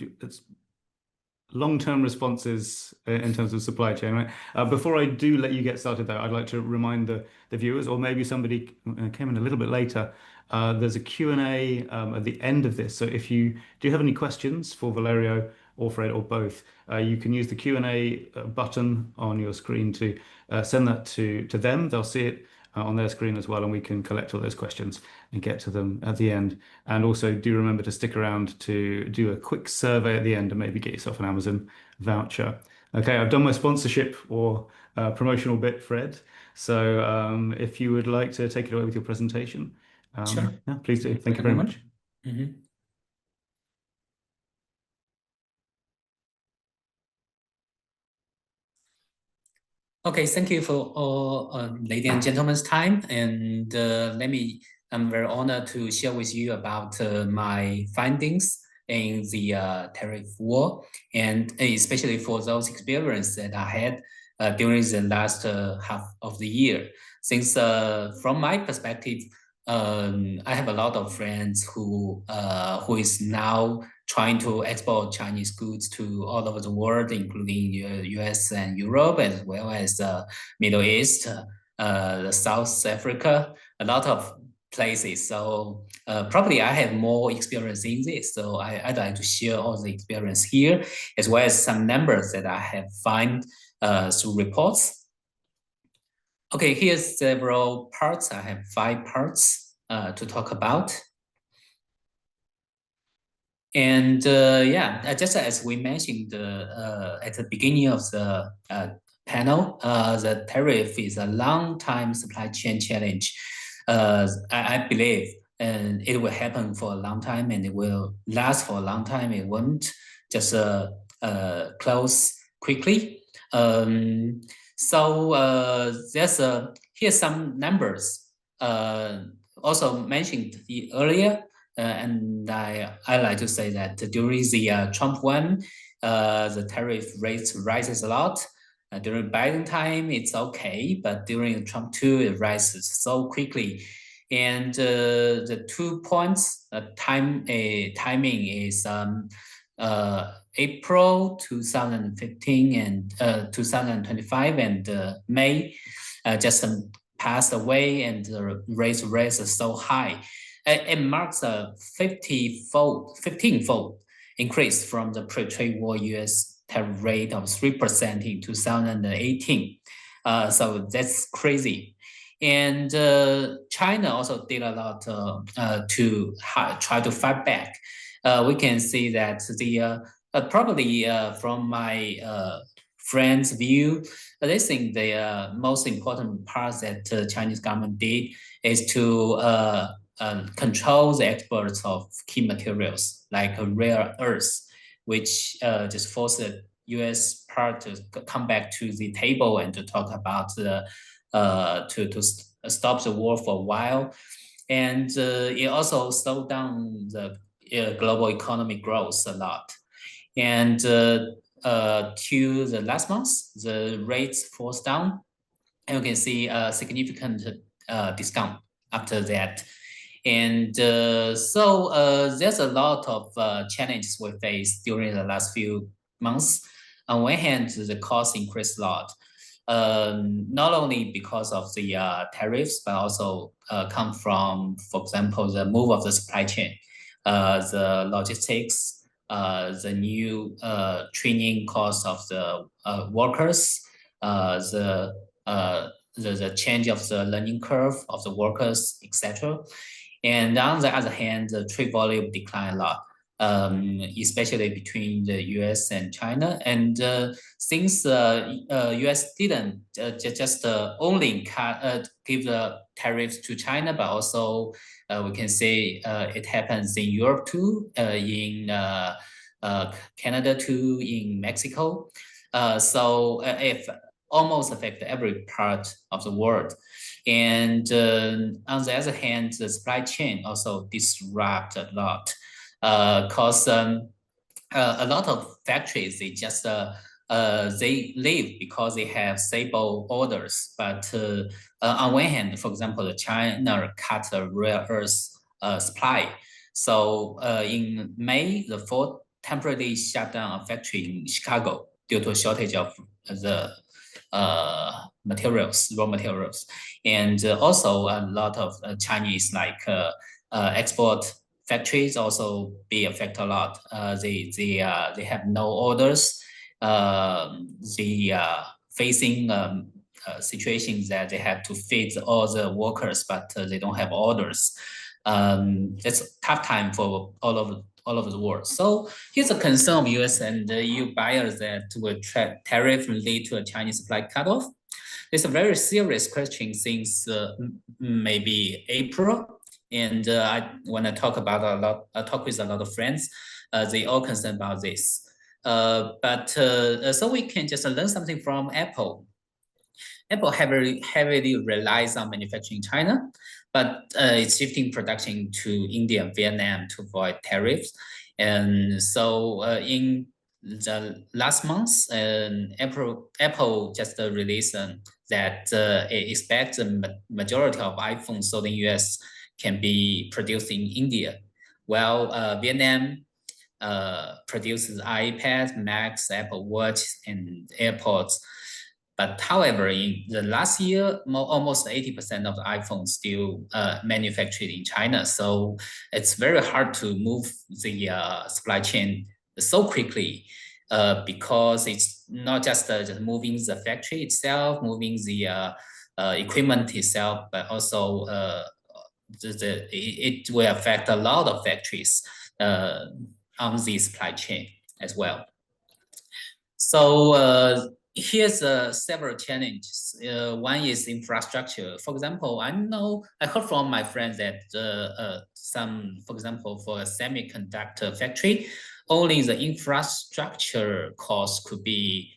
long-term responses in terms of supply chain, right? Before I do let you get started, though, I'd like to remind the viewers, or maybe somebody came in a little bit later. There's a Q&A at the end of this. So if you do have any questions for Valerio or Fred or both, you can use the Q&A button on your screen to send that to them. They'll see it on their screen as well, and we can collect all those questions and get to them at the end. And also do remember to stick around to do a quick survey at the end and maybe get yourself an Amazon voucher. Okay, I've done my sponsorship or promotional bit, Fred. So if you would like to take it away with your presentation, Sure. Yeah, please do. Thank you very much. Okay, thank you for all ladies and gentlemen's time. And I'm very honored to share with you about my findings in the tariff war, and especially for those experiences that I had during the last half of the year. Since from my perspective, I have a lot of friends who is now trying to export Chinese goods to all over the world, including US and Europe, as well as the Middle East, the South Africa, a lot of places. So probably I have more experience in this. So I'd like to share all the experience here, as well as some numbers that I have found through reports. Okay, here's several parts. I have 5 parts to talk about. And yeah, just as we mentioned at the beginning of the panel, the tariff is a long-time supply chain challenge. I believe and it will happen for a long time, and it will last for a long time. It won't just close quickly. So here's some numbers also mentioned earlier. And I like to say that during the Trump one, the tariff rates rises a lot. During Biden time, it's okay, but during Trump 2, it rises so quickly. And the 2 points timing is April 2015 and 2025 and May just passed away, and the rates is so high. It marks a 15-fold increase from the pre-trade war U.S. tariff rate of 3% in 2018. So that's crazy. And China also did a lot to try to fight back. We can see that the probably from my friends' view, they think the most important part that the Chinese government did is to control the exports of key materials like rare earths, which just forced the U.S. part to come back to the table and to talk about the to stop the war for a while. And it also slowed down the global economic growth a lot. And to the last month, the rates forced down, and you can see a significant discount after that. And so there's a lot of challenges we faced during the last few months. On one hand, the cost increased a lot, not only because of the tariffs, but also come from, for example, the move of the supply chain, the logistics, the new training cost of the workers, the change of the learning curve of the workers, etc. And on the other hand, the trade volume declined a lot, especially between the US and China. And since US didn't just only give the tariffs to China, but also we can say it happens in Europe too, in Canada too, in Mexico. So it almost affects every part of the world. And on the other hand, the supply chain also disrupt a lot, because a lot of factories, they just they live because they have stable orders. But on one hand, for example, China cut the rare earth supply. So in May, the Ford temporarily shut down a factory in Chicago due to a shortage of the raw materials. And also a lot of Chinese export factories also be affected a lot. They have no orders. They are facing situations that they have to feed all the workers, but they don't have orders. It's a tough time for all over the world. So here's a concern of US and EU buyers that will tariff lead to a Chinese supply cutoff. It's a very serious question since maybe April. And when I talk with a lot of friends, they all concerned about this. So we can just learn something from Apple. Apple heavily relies on manufacturing in China, but it's shifting production to India and Vietnam to avoid tariffs. And so in the last month, Apple just released that it expects the majority of iPhones sold in US can be produced in India, while Vietnam produces iPads, Macs, Apple Watch, and AirPods. But however, in the last year, almost 80% of the iPhones still manufactured in China. So it's very hard to move the supply chain so quickly because it's not just moving the factory itself, moving the equipment itself, but also it will affect a lot of factories on the supply chain as well. So here's several challenges. One is infrastructure. For example, I heard from my friends that for example, for a semiconductor factory, only the infrastructure cost could be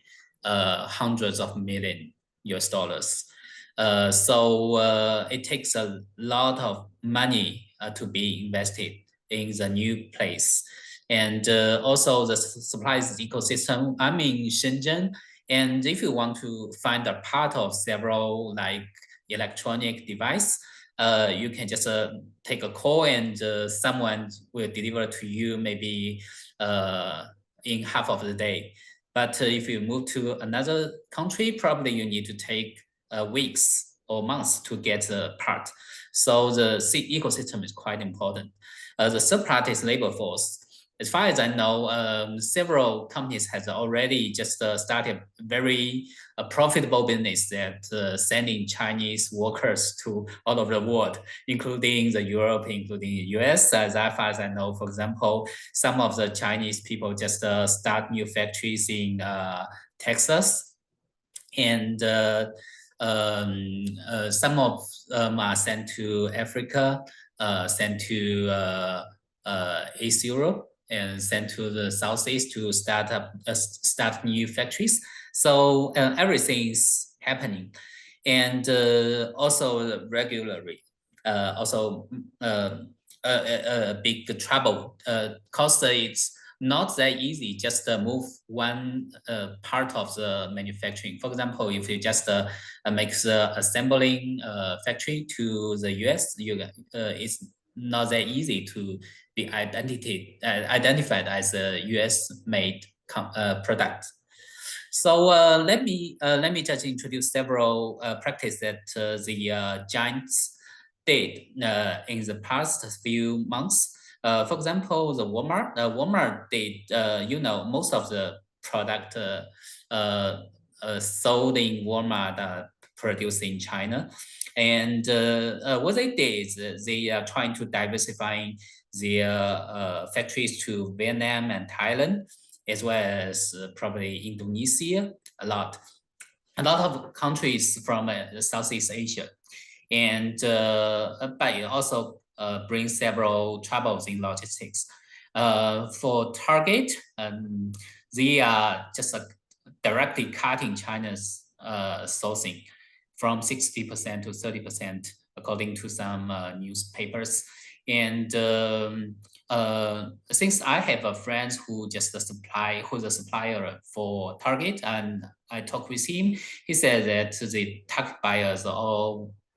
hundreds of million US dollars. So it takes a lot of money to be invested in the new place. And also the supplies ecosystem. I'm in Shenzhen, and if you want to find a part of several like electronic device, you can just take a call and someone will deliver to you maybe in half of the day. But if you move to another country, probably you need to take weeks or months to get a part. So the ecosystem is quite important. The third part is labor force. As far as I know, several companies has already just started very profitable business that sending Chinese workers to all over the world, including the Europe, including the US. As far as I know, for example, some of the Chinese people just start new factories in Texas, and some of them are sent to Africa, sent to East Europe, and sent to the Southeast to start new factories. So everything is happening, and also regularly, also a big trouble. Cause it's not that easy just move one part of the manufacturing. For example, if you just make the assembling factory to the US, it's not that easy to be identified as a US-made product. So let me just introduce several practices that the giants did in the past few months. For example, the Walmart did, most of the product sold in Walmart are produced in China. And what they did is they are trying to diversify their factories to Vietnam and Thailand, as well as probably Indonesia, a lot of countries from Southeast Asia. And but it also brings several troubles in logistics. For Target, they are just directly cutting China's sourcing from 60% to 30%, according to some newspapers. And since I have a friend who's a supplier for Target, and I talked with him, he said that the Target buyers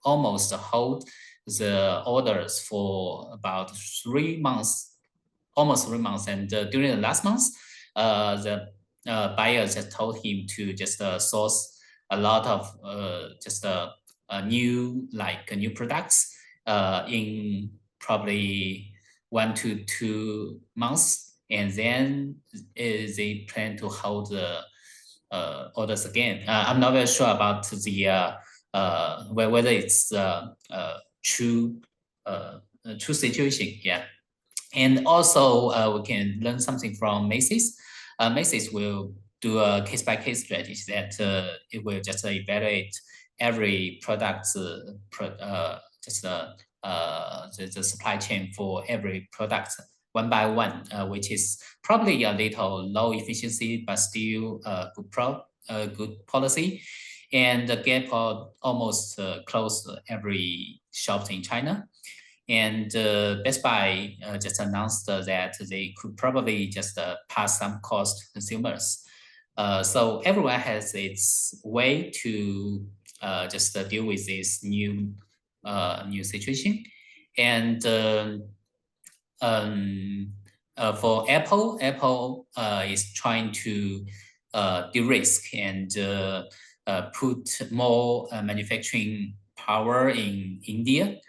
almost hold the orders for about 3 months, almost 3 months. And during the last month, the buyers just told him to just source a lot of new products in probably 1 to 2 months, and then they plan to hold the orders again. I'm not very sure about the whether it's true situation. Yeah, and also we can learn something from Macy's. Macy's will do a case-by-case strategy that it will just evaluate every product, the supply chain for every product one by one, which is probably a little low efficiency, but still good policy. and the Gap almost closed every shop in China. And Best Buy just announced that they could probably just pass some cost to consumers. So everyone has its way to just deal with this new situation. And for Apple is trying to de-risk and put more manufacturing power in India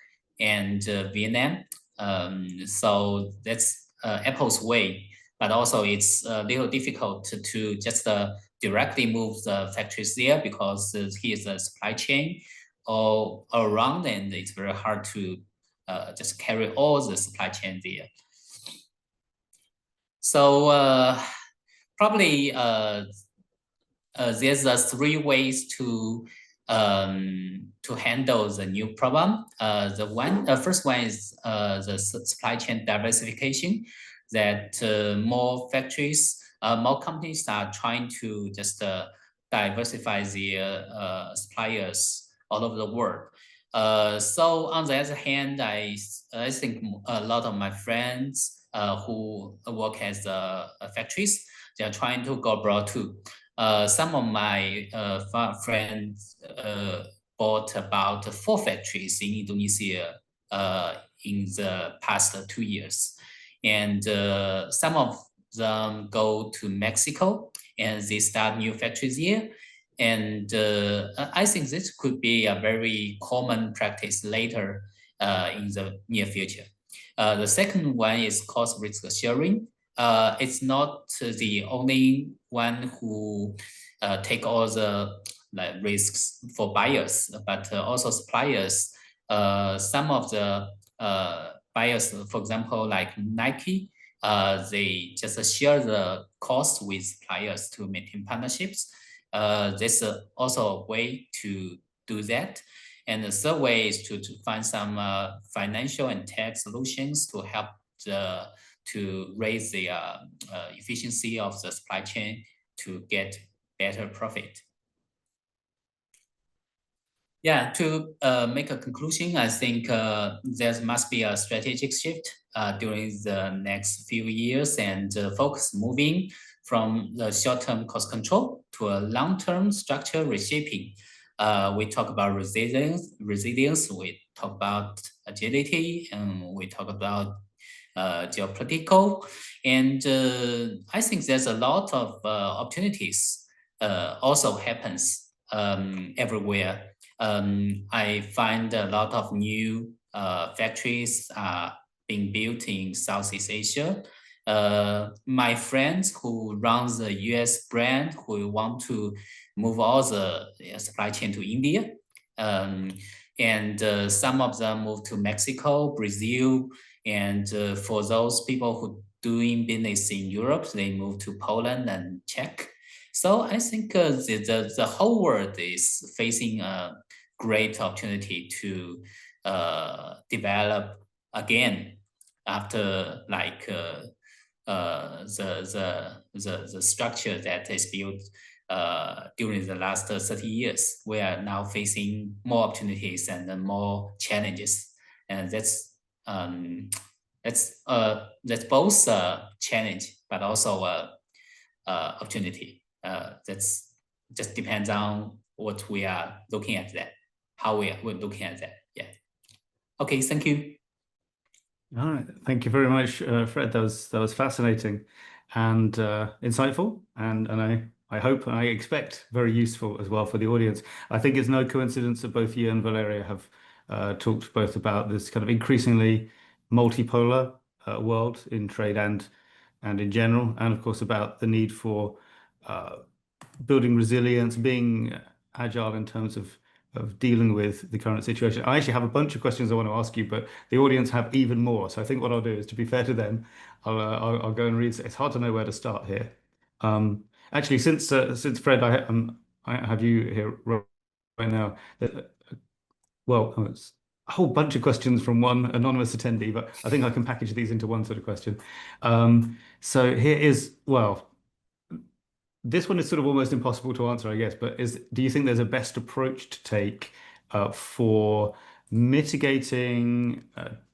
and Vietnam. So that's Apple's way, but also it's a little difficult to just directly move the factories there because here's a supply chain all around, and it's very hard to just carry all the supply chain there. So probably there's three ways to handle the new problem. The first one is the supply chain diversification. That more factories, more companies are trying to just diversify their suppliers all over the world. So on the other hand, I think a lot of my friends who work as factories, they are trying to go abroad too. Some of my friends bought about 4 factories in Indonesia in the past 2 years. And some of them go to Mexico and they start new factories here. And I think this could be a very common practice later in the near future. The second one is cost risk sharing. It's not the only one who take all the risks for buyers, but also suppliers. Some of the buyers, for example, like Nike, they just share the cost with suppliers to maintain partnerships. There's also a way to do that. And the third way is to find some financial and tech solutions to help to raise the efficiency of the supply chain to get better profit. Yeah, to make a conclusion, I think there must be a strategic shift during the next few years and focus moving from the short-term cost control to a long-term structure reshaping. We talk about resilience, we talk about agility, and we talk about geopolitical. And I think there's a lot of opportunities also happens everywhere. I find a lot of new factories are being built in Southeast Asia. My friends who runs the US brand who want to move all the supply chain to India. And some of them move to Mexico, Brazil, and for those people who doing business in Europe, they move to Poland and Czech. So I think the whole world is facing a great opportunity to develop again after like the structure that is built during the last 30 years. We are now facing more opportunities and more challenges, and that's both a challenge but also a opportunity. That's just depends on what we are looking at that, how we're looking at that. Yeah. Okay, thank you. All right, thank you very much, Fred. That was fascinating and insightful, and I hope and I expect very useful as well for the audience. I think it's no coincidence that both you and Valeria have talked both about this kind of increasingly multipolar world in trade and in general, and of course about the need for building resilience, being agile in terms of dealing with the current situation. I actually have a bunch of questions I want to ask you, but the audience have even more. So I think what I'll do is, to be fair to them, I'll go and read. It's hard to know where to start here. Actually, since Fred, I have you here right now. Well, it's a whole bunch of questions from one anonymous attendee, but I think I can package these into one sort of question. So here is, well, this one is sort of almost impossible to answer, I guess, but do you think there's a best approach to take for mitigating,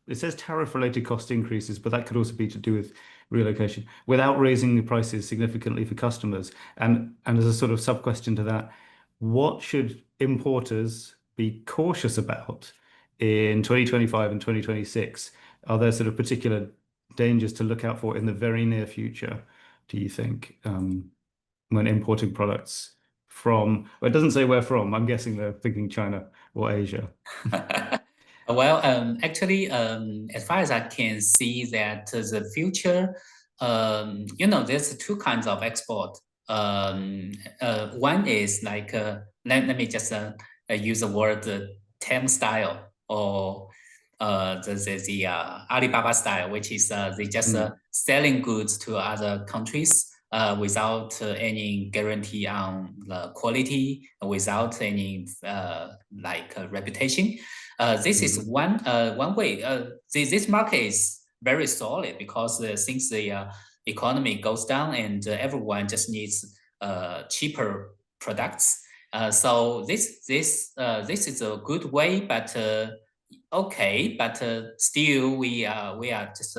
it says tariff-related cost increases, but that could also be to do with relocation, without raising the prices significantly for customers? And as a sort of sub-question to that, what should importers be cautious about in 2025 and 2026? Are there sort of particular dangers to look out for in the very near future, do you think? When importing products from, well, it doesn't say where from. I'm guessing they're thinking China or Asia. Well, actually, as far as I can see, that the future, there's two kinds of export. One is like, let me just use the word Tem style, or the Alibaba style, which is they just selling goods to other countries without any guarantee on the quality, without any reputation. This is one way. This market is very solid because since the economy goes down and everyone just needs cheaper products. So this is a good way, but okay, but still we are just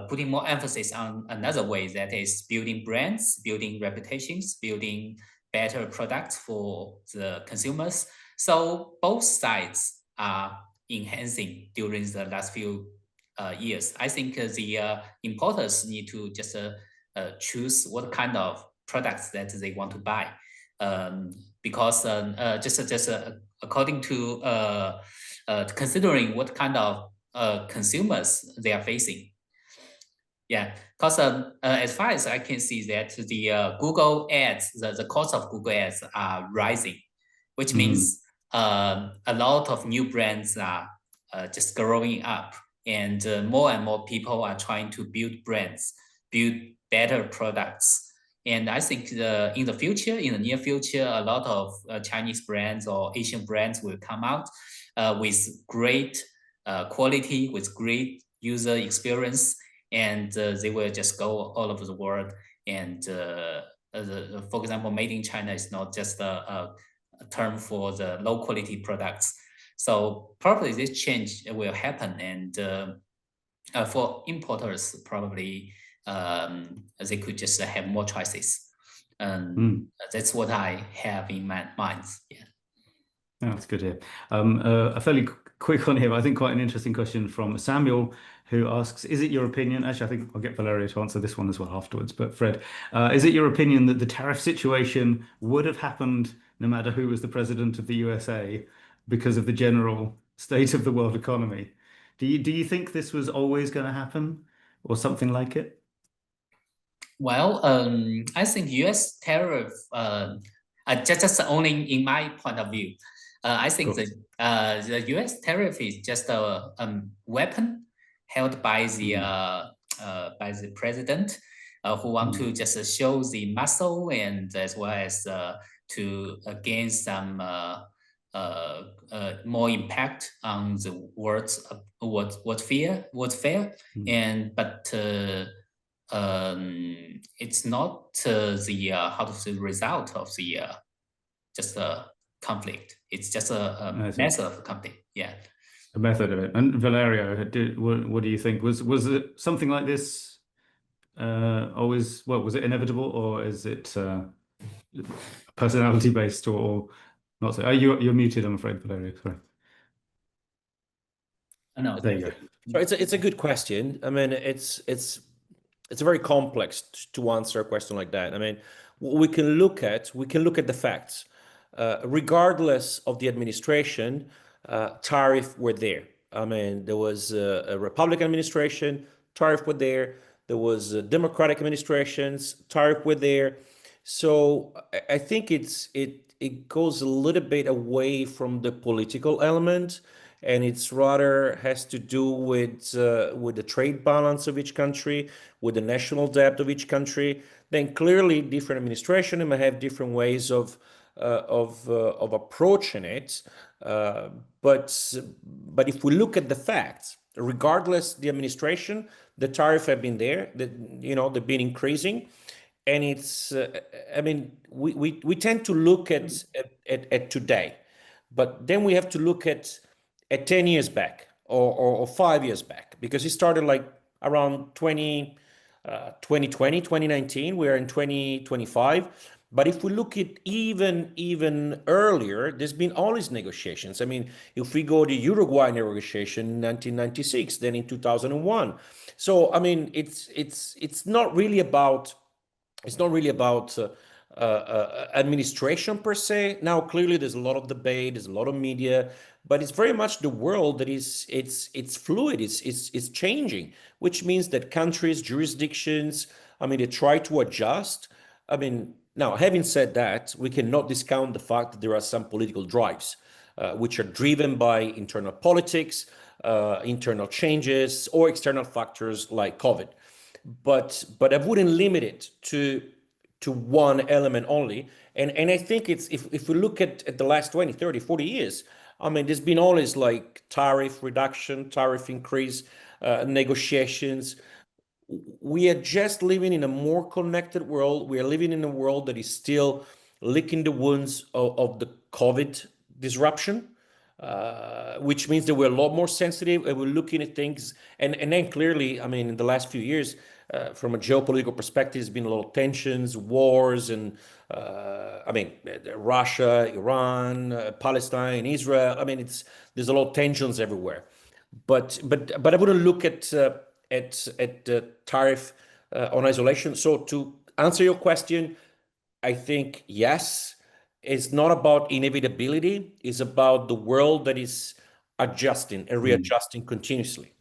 putting more emphasis on another way, that is building brands, building reputations, building better products for the consumers. So both sides are enhancing during the last few years. I think the importers need to just choose what kind of products that they want to buy, because just according to considering what kind of consumers they are facing. Yeah, because as far as I can see, that the Google ads, the cost of Google ads are rising, which means a lot of new brands are just growing up, and more people are trying to build brands, build better products. And I think in the near future, a lot of Chinese brands or Asian brands will come out with great quality, with great user experience, and they will just go all over the world. And for example, made in China is not just a term for the low quality products. So probably this change will happen, and for importers, probably they could just have more choices. That's what I have in my mind. Yeah. Oh, that's good to hear. A fairly quick one here, but I think quite an interesting question from Samuel, who asks, is it your opinion, actually, I think I'll get Valerio to answer this one as well afterwards, but Fred, is it your opinion that the tariff situation would have happened no matter who was the president of the USA because of the general state of the world economy? Do you think this was always going to happen or something like it? Well, I think U.S. tariff, just only in my point of view, I think the U.S. tariff is just a weapon held by the president, who want to just show the muscle, and as well as to gain some more impact on the world's what's fair, and but. It's not the result of the just a conflict. It's just a method of conflict. Yeah, a method of it. And Valerio, what do you think? Was it something like this always? Well, was it inevitable, or is it personality based, or not? So, you're muted, I'm afraid, Valerio. Sorry. No, there you go. So it's a good question. I mean, it's very complex to answer a question like that. I mean, we can look at the facts. Regardless of the administration, tariff were there. I mean, there was a Republican administration, tariff were there. There was Democratic administrations, tariff were there. So I think it goes a little bit away from the political element, and it's rather has to do with the trade balance of each country, with the national debt of each country. Then clearly, different administration may have different ways of approaching it. But if we look at the facts, regardless the administration, the tariff have been there. They've been increasing, and it's I mean we tend to look at today, but then we have to look at 10 years back or 5 years back, because it started like around 2020 2019. We're in 2025. But if we look at even earlier, there's been always negotiations. I mean, if we go to Uruguay negotiation in 1996, then in 2001. So I mean, it's not really about administration per se. Now, clearly, there's a lot of debate, there's a lot of media, but it's very much the world that is it's fluid, it's changing, which means that countries, jurisdictions, I mean, they try to adjust. I mean, now, having said that, we cannot discount the fact that there are some political drives, which are driven by internal politics, internal changes, or external factors like COVID. But I wouldn't limit it to one element only. And I think it's if we look at the last 20, 30, 40 years, I mean, there's been always like tariff reduction, tariff increase, negotiations. We are just living in a more connected world. We are living in a world that is still licking the wounds of the COVID disruption, which means that we're a lot more sensitive and we're looking at things. And then clearly, I mean, in the last few years, from a geopolitical perspective, there's been a lot of tensions, wars, and I mean, Russia, Iran, Palestine, Israel. I mean, there's a lot of tensions everywhere. But I wouldn't look at the tariff on isolation. So to answer your question, I think yes, it's not about inevitability. It's about the world that is adjusting and readjusting continuously.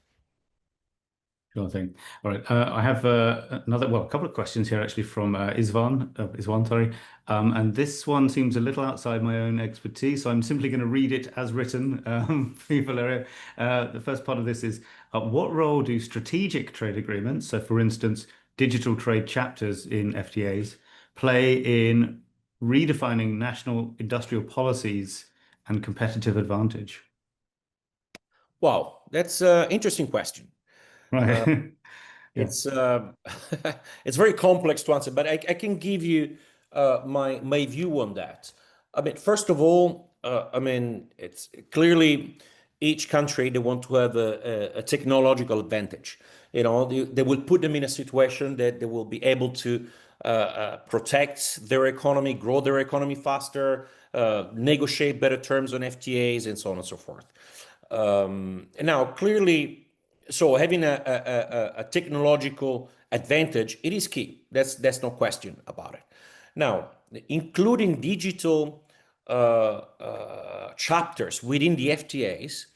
Sure thing. All right. I have a couple of questions here actually from Isvan, sorry. And this one seems a little outside my own expertise, so I'm simply going to read it as written for you, Valerio. The first part of this is, what role do strategic trade agreements, so for instance, digital trade chapters in FTAs, play in redefining national industrial policies and competitive advantage? Wow, that's an interesting question. Right. Yeah. It's it's very complex to answer, but I can give you my view on that. I mean, first of all, I mean, it's clearly each country, they want to have a technological advantage. You know, they will put them in a situation that they will be able to protect their economy, grow their economy faster, negotiate better terms on FTAs, and so on and so forth. And now, clearly, so having a technological advantage, it is key. That's no question about it. Now, including digital chapters within the FTAs,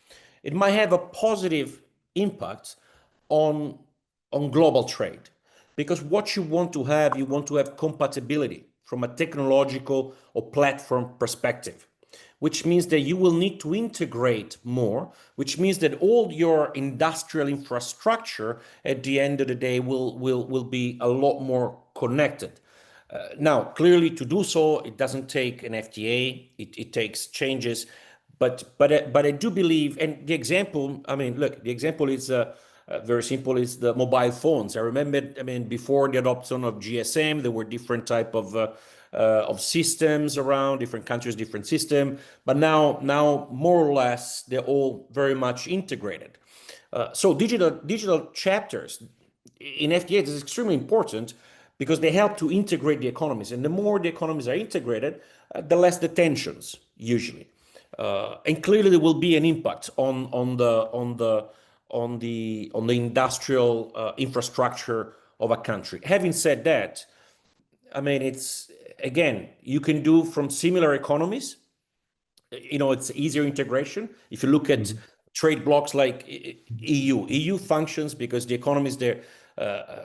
it might have a positive impact on global trade, because what you want to have compatibility from a technological or platform perspective, which means that you will need to integrate more, which means that all your industrial infrastructure at the end of the day will be a lot more connected. Now, clearly, to do so, it doesn't take an FTA. It takes changes, but I do believe, and the example, I mean, look, the example is very simple. Is the mobile phones. I remember, I mean, before the adoption of GSM, there were different type of systems around different countries, different system, but now more or less they're all very much integrated. So digital chapters in FTAs is extremely important because they help to integrate the economies, and the more the economies are integrated, the less the tensions usually, and clearly there will be an impact on the industrial infrastructure of a country. Having said that, I mean, it's again, you can do from similar economies. You know, it's easier integration. If you look at trade blocs like EU functions because the economies there,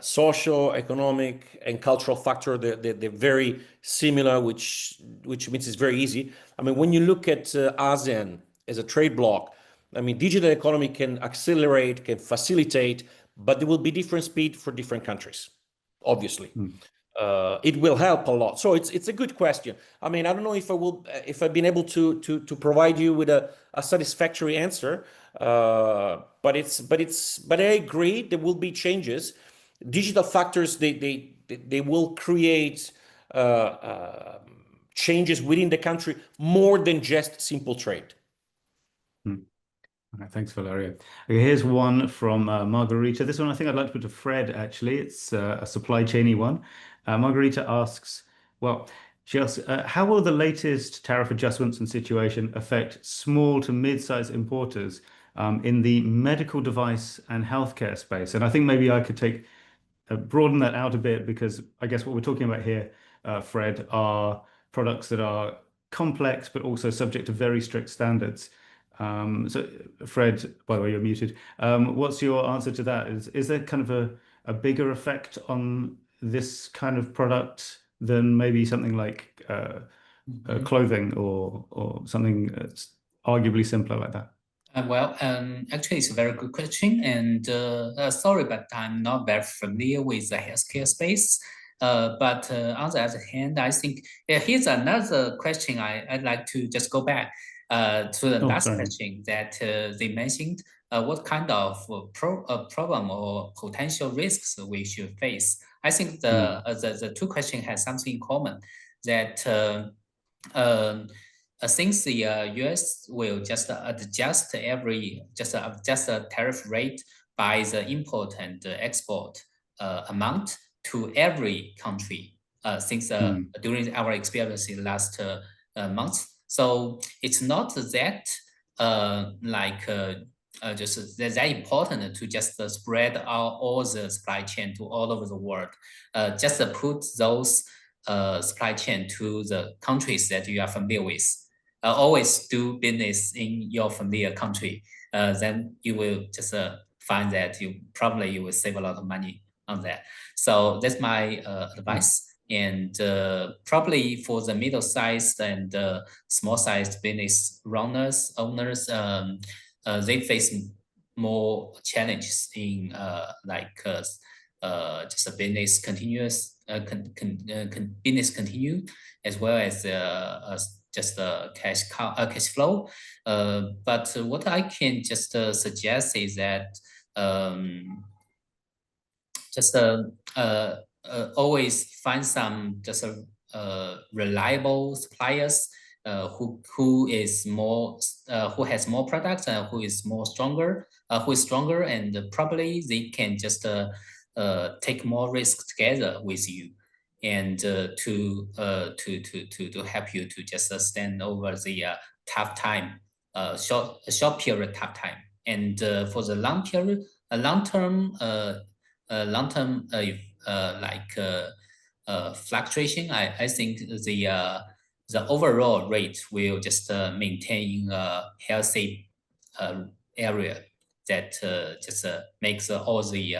social, economic, and cultural factor, they're very similar, which means it's very easy. I mean, when you look at ASEAN as a trade bloc, I mean, digital economy can accelerate, can facilitate, but there will be different speed for different countries, obviously. It will help a lot. So it's a good question. I mean, I don't know if I've been able to provide you with a satisfactory answer. But I agree there will be changes. Digital factors they they will create changes within the country more than just simple trade. All right, thanks, Valerio. Okay, here's one from Margarita. This one I think I'd like to put to Fred, actually. It's a supply chainy one. Margarita asks, well, she asks, how will the latest tariff adjustments and situation affect small to mid-sized importers in the medical device and healthcare space? And I think maybe I could broaden that out a bit, because I guess what we're talking about here, Fred, are products that are complex but also subject to very strict standards. So, Fred, by the way, you're muted. What's your answer to that? Is there kind of a bigger effect on this kind of product than maybe something like clothing or something that's arguably simpler like that? Actually, it's a very good question, and sorry, but I'm not very familiar with the healthcare space. But on the other hand, I think here's another question I'd like to just go back to the last question that they mentioned. What kind of problem or potential risks we should face? I think the two questions have something in common, that since the U.S. will just adjust the tariff rate by the import and export amount to every country since during our experience in the last months. So it's not that just that important to just spread out all the supply chain to all over the world. Just put those supply chain to the countries that you are familiar with. Always do business in your familiar country. Then you will just find that you will save a lot of money on that. So that's my advice. And probably for the middle-sized and small-sized business owners, they face more challenges in just a business business continue, as well as just cash flow. But what I can just suggest is that always find some just reliable suppliers who has more products and who is stronger, and probably they can just take more risk together with you, and to help you to just stand over the tough time, short period tough time, and for the long period, long term fluctuation, I think the overall rate will just maintain a healthy area that just makes all the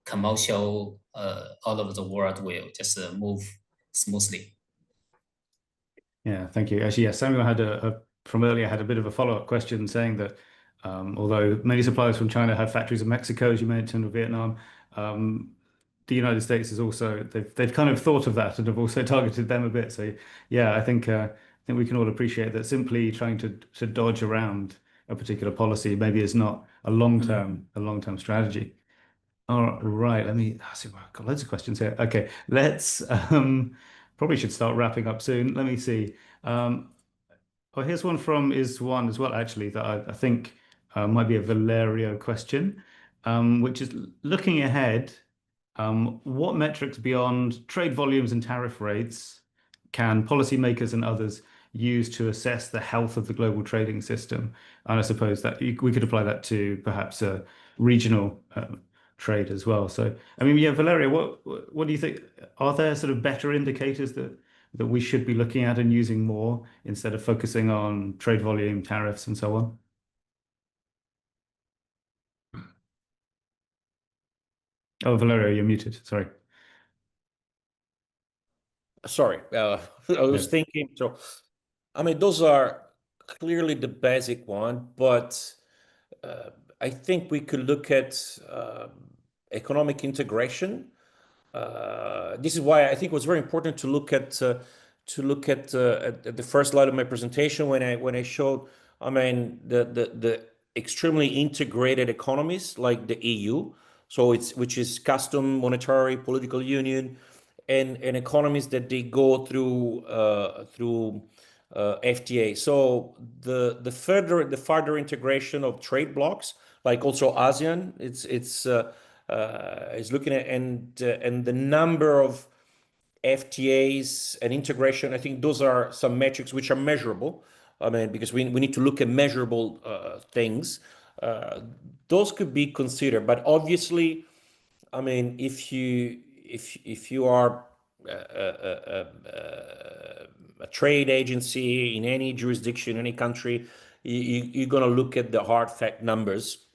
commercial all over the world will just move smoothly. Yeah, thank you. Actually, yeah, Samuel had from earlier had a bit of a follow-up question saying that although many suppliers from China have factories in Mexico, as you mentioned, or Vietnam, the United States is also they've kind of thought of that and have also targeted them a bit. So yeah, I think we can all appreciate that simply trying to dodge around a particular policy maybe is not a long-term strategy. All right, let me see. I've got loads of questions here. Okay, let's probably should start wrapping up soon. Let me see. Oh, here's one from Iswan as well, actually, that I think might be a Valerio question, which is looking ahead. What metrics beyond trade volumes and tariff rates can policymakers and others use to assess the health of the global trading system? And I suppose that we could apply that to perhaps a regional trade as well. So, I mean, yeah, Valeria, what do you think? Are there sort of better indicators that we should be looking at and using more instead of focusing on trade volume, tariffs, and so on? Oh, Valerio, you're muted. Sorry. Sorry, I was thinking. So, I mean, those are clearly the basic one, but I think we could look at economic integration. This is why I think it was very important to look at the first slide of my presentation when I showed, I mean, the extremely integrated economies like the EU. So which is custom, monetary, political union, and economies that they go through FTA. So the further integration of trade blocs, like also ASEAN, is looking at, and the number of FTAs and integration. I think those are some metrics which are measurable. I mean, because we need to look at measurable things. Those could be considered, but obviously, I mean, if you are a trade agency in any jurisdiction, any country, you're going to look at the hard fact numbers,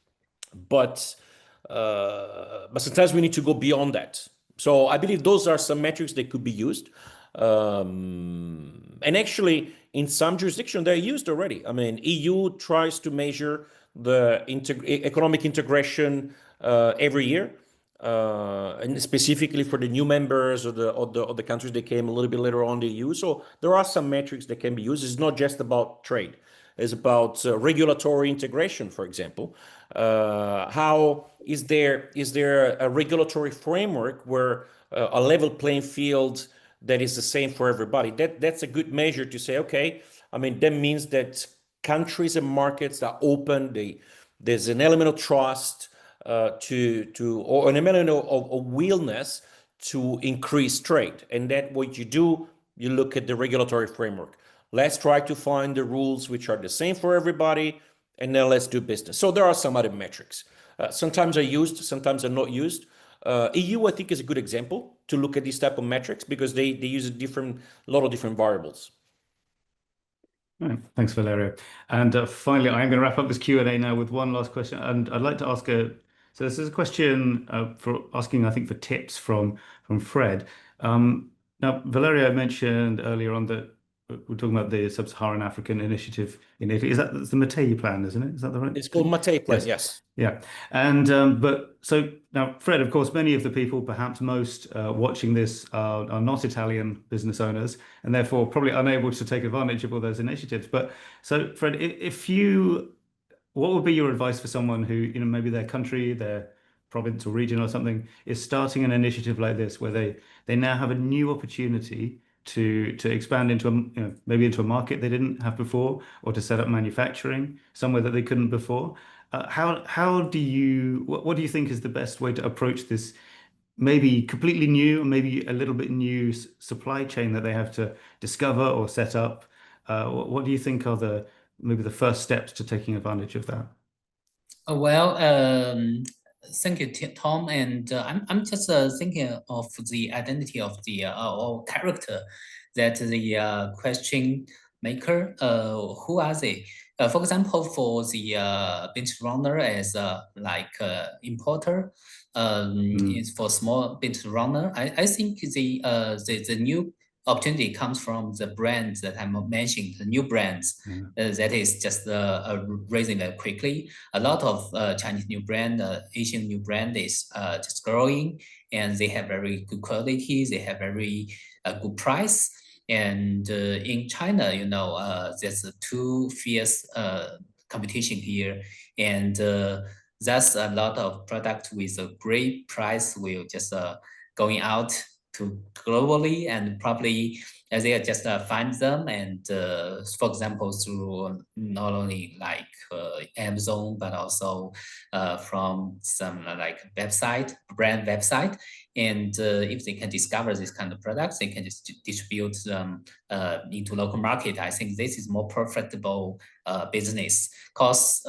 but sometimes we need to go beyond that. So I believe those are some metrics that could be used. And actually, in some jurisdictions, they're used already. I mean, EU tries to measure the economic integration every year, and specifically for the new members or the countries that came a little bit later on the EU. So there are some metrics that can be used. It's not just about trade. It's about regulatory integration, for example. How is there a regulatory framework where a level playing field that is the same for everybody? That's a good measure to say, okay, I mean, that means that countries and markets are open. There's an element of trust or an element of willingness to increase trade. And that what you do, you look at the regulatory framework. Let's try to find the rules which are the same for everybody, and then let's do business. So there are some other metrics. Sometimes are used, sometimes are not used. EU, I think, is a good example to look at these type of metrics because they use a lot of different variables. All right. Thanks, Valerio. And finally, I'm going to wrap up this Q&A now with one last question. And I'd like to ask so this is a question for asking, I think, for tips from Fred. Now, Valerio mentioned earlier on that we're talking about the Sub-Saharan African Initiative in Italy. That's the Mattei plan, isn't it? Is that the right? It's called Mattei plan, yes. Yeah. And but so now, Fred, of course, many of the people, perhaps most watching this are not Italian business owners and therefore probably unable to take advantage of all those initiatives. But so, Fred, what would be your advice for someone who, maybe their country, their province or region or something is starting an initiative like this where they now have a new opportunity to expand into maybe into a market they didn't have before, or to set up manufacturing somewhere that they couldn't before? What do you think is the best way to approach this maybe completely new, maybe a little bit new supply chain that they have to discover or set up? What do you think are maybe the first steps to taking advantage of that? Well, thank you, Tom. And I'm just thinking of the identity of the or character that the question maker. Who are they? For example, for the bench runner as like importer, is for small bench runner. I think the new opportunity comes from the brands that I mentioned, the new brands that is just raising very quickly. A lot of Chinese new brand, Asian new brand is just growing, and they have very good quality. They have very good price. And in China, there's a too fierce competition here, and that's a lot of product with a great price will just going out to globally, and probably they just find them, and for example through not only like Amazon but also from some like brand website, and if they can discover this kind of products, they can just distribute them into local market. I think this is more profitable business, because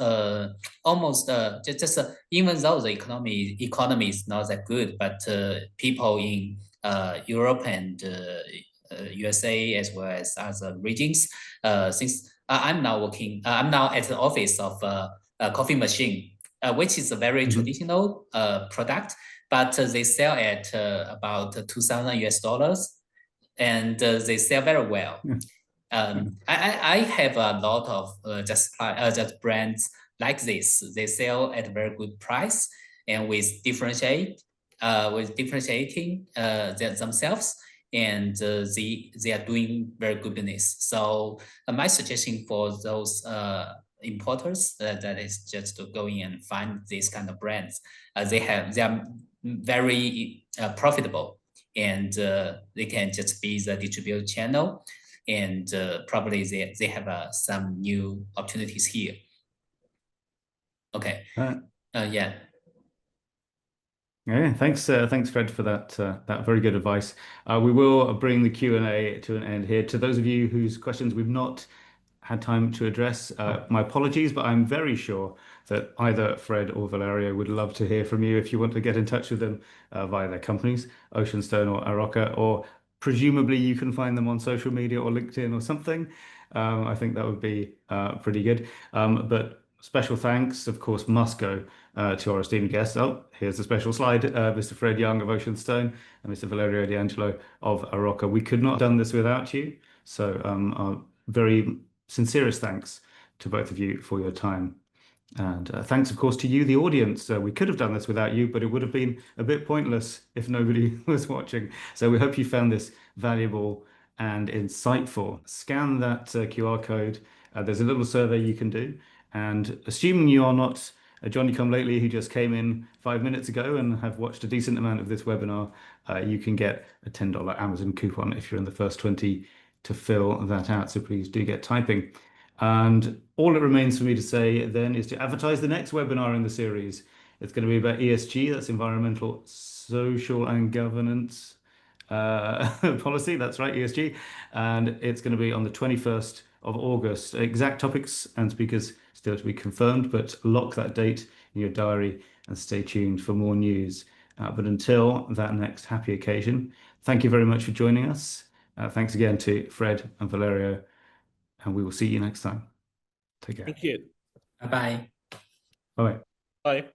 almost just even though the economy is not that good, but people in Europe and USA as well as other regions. Since I'm now at the office of a coffee machine, which is a very traditional product, but they sell at about $2,000 and they sell very well. I have a lot of just brands like this. They sell at a very good price and with differentiating themselves, and they are doing very good business. So my suggestion for those importers that is just to go in and find these kind of brands. They are very profitable, and they can just be the distributor channel, and probably they have some new opportunities here. Okay. Yeah. Yeah, thanks, Fred, for that very good advice. We will bring the Q&A to an end here. To those of you whose questions we've not had time to address, my apologies, but I'm very sure that either Fred or Valerio would love to hear from you if you want to get in touch with them via their companies, Oceanstone or Aroka, or presumably you can find them on social media or LinkedIn or something. I think that would be pretty good. But special thanks, of course, must go to our esteemed guests. Oh, here's a special slide. Mr. Fred Young of Oceanstone and Mr. Valerio D'Angelo of Aroka. We could not have done this without you. So our very sincerest thanks to both of you for your time. And thanks, of course, to you, the audience. We could have done this without you, but it would have been a bit pointless if nobody was watching. So we hope you found this valuable and insightful. Scan that QR code. There's a little survey you can do. And assuming you are not a Johnny come lately who just came in 5 minutes ago and have watched a decent amount of this webinar, you can get a $10 Amazon coupon if you're in the first 20 to fill that out. So please do get typing. And all it remains for me to say then is to advertise the next webinar in the series. It's going to be about ESG, that's environmental, social, and governance policy. That's right, ESG. And it's going to be on the 21st of August. Exact topics and speakers still to be confirmed, but lock that date in your diary and stay tuned for more news. But until that next happy occasion, thank you very much for joining us. Thanks again to Fred and Valerio, and we will see you next time. Take care. Thank you. Bye-bye. Bye. Bye.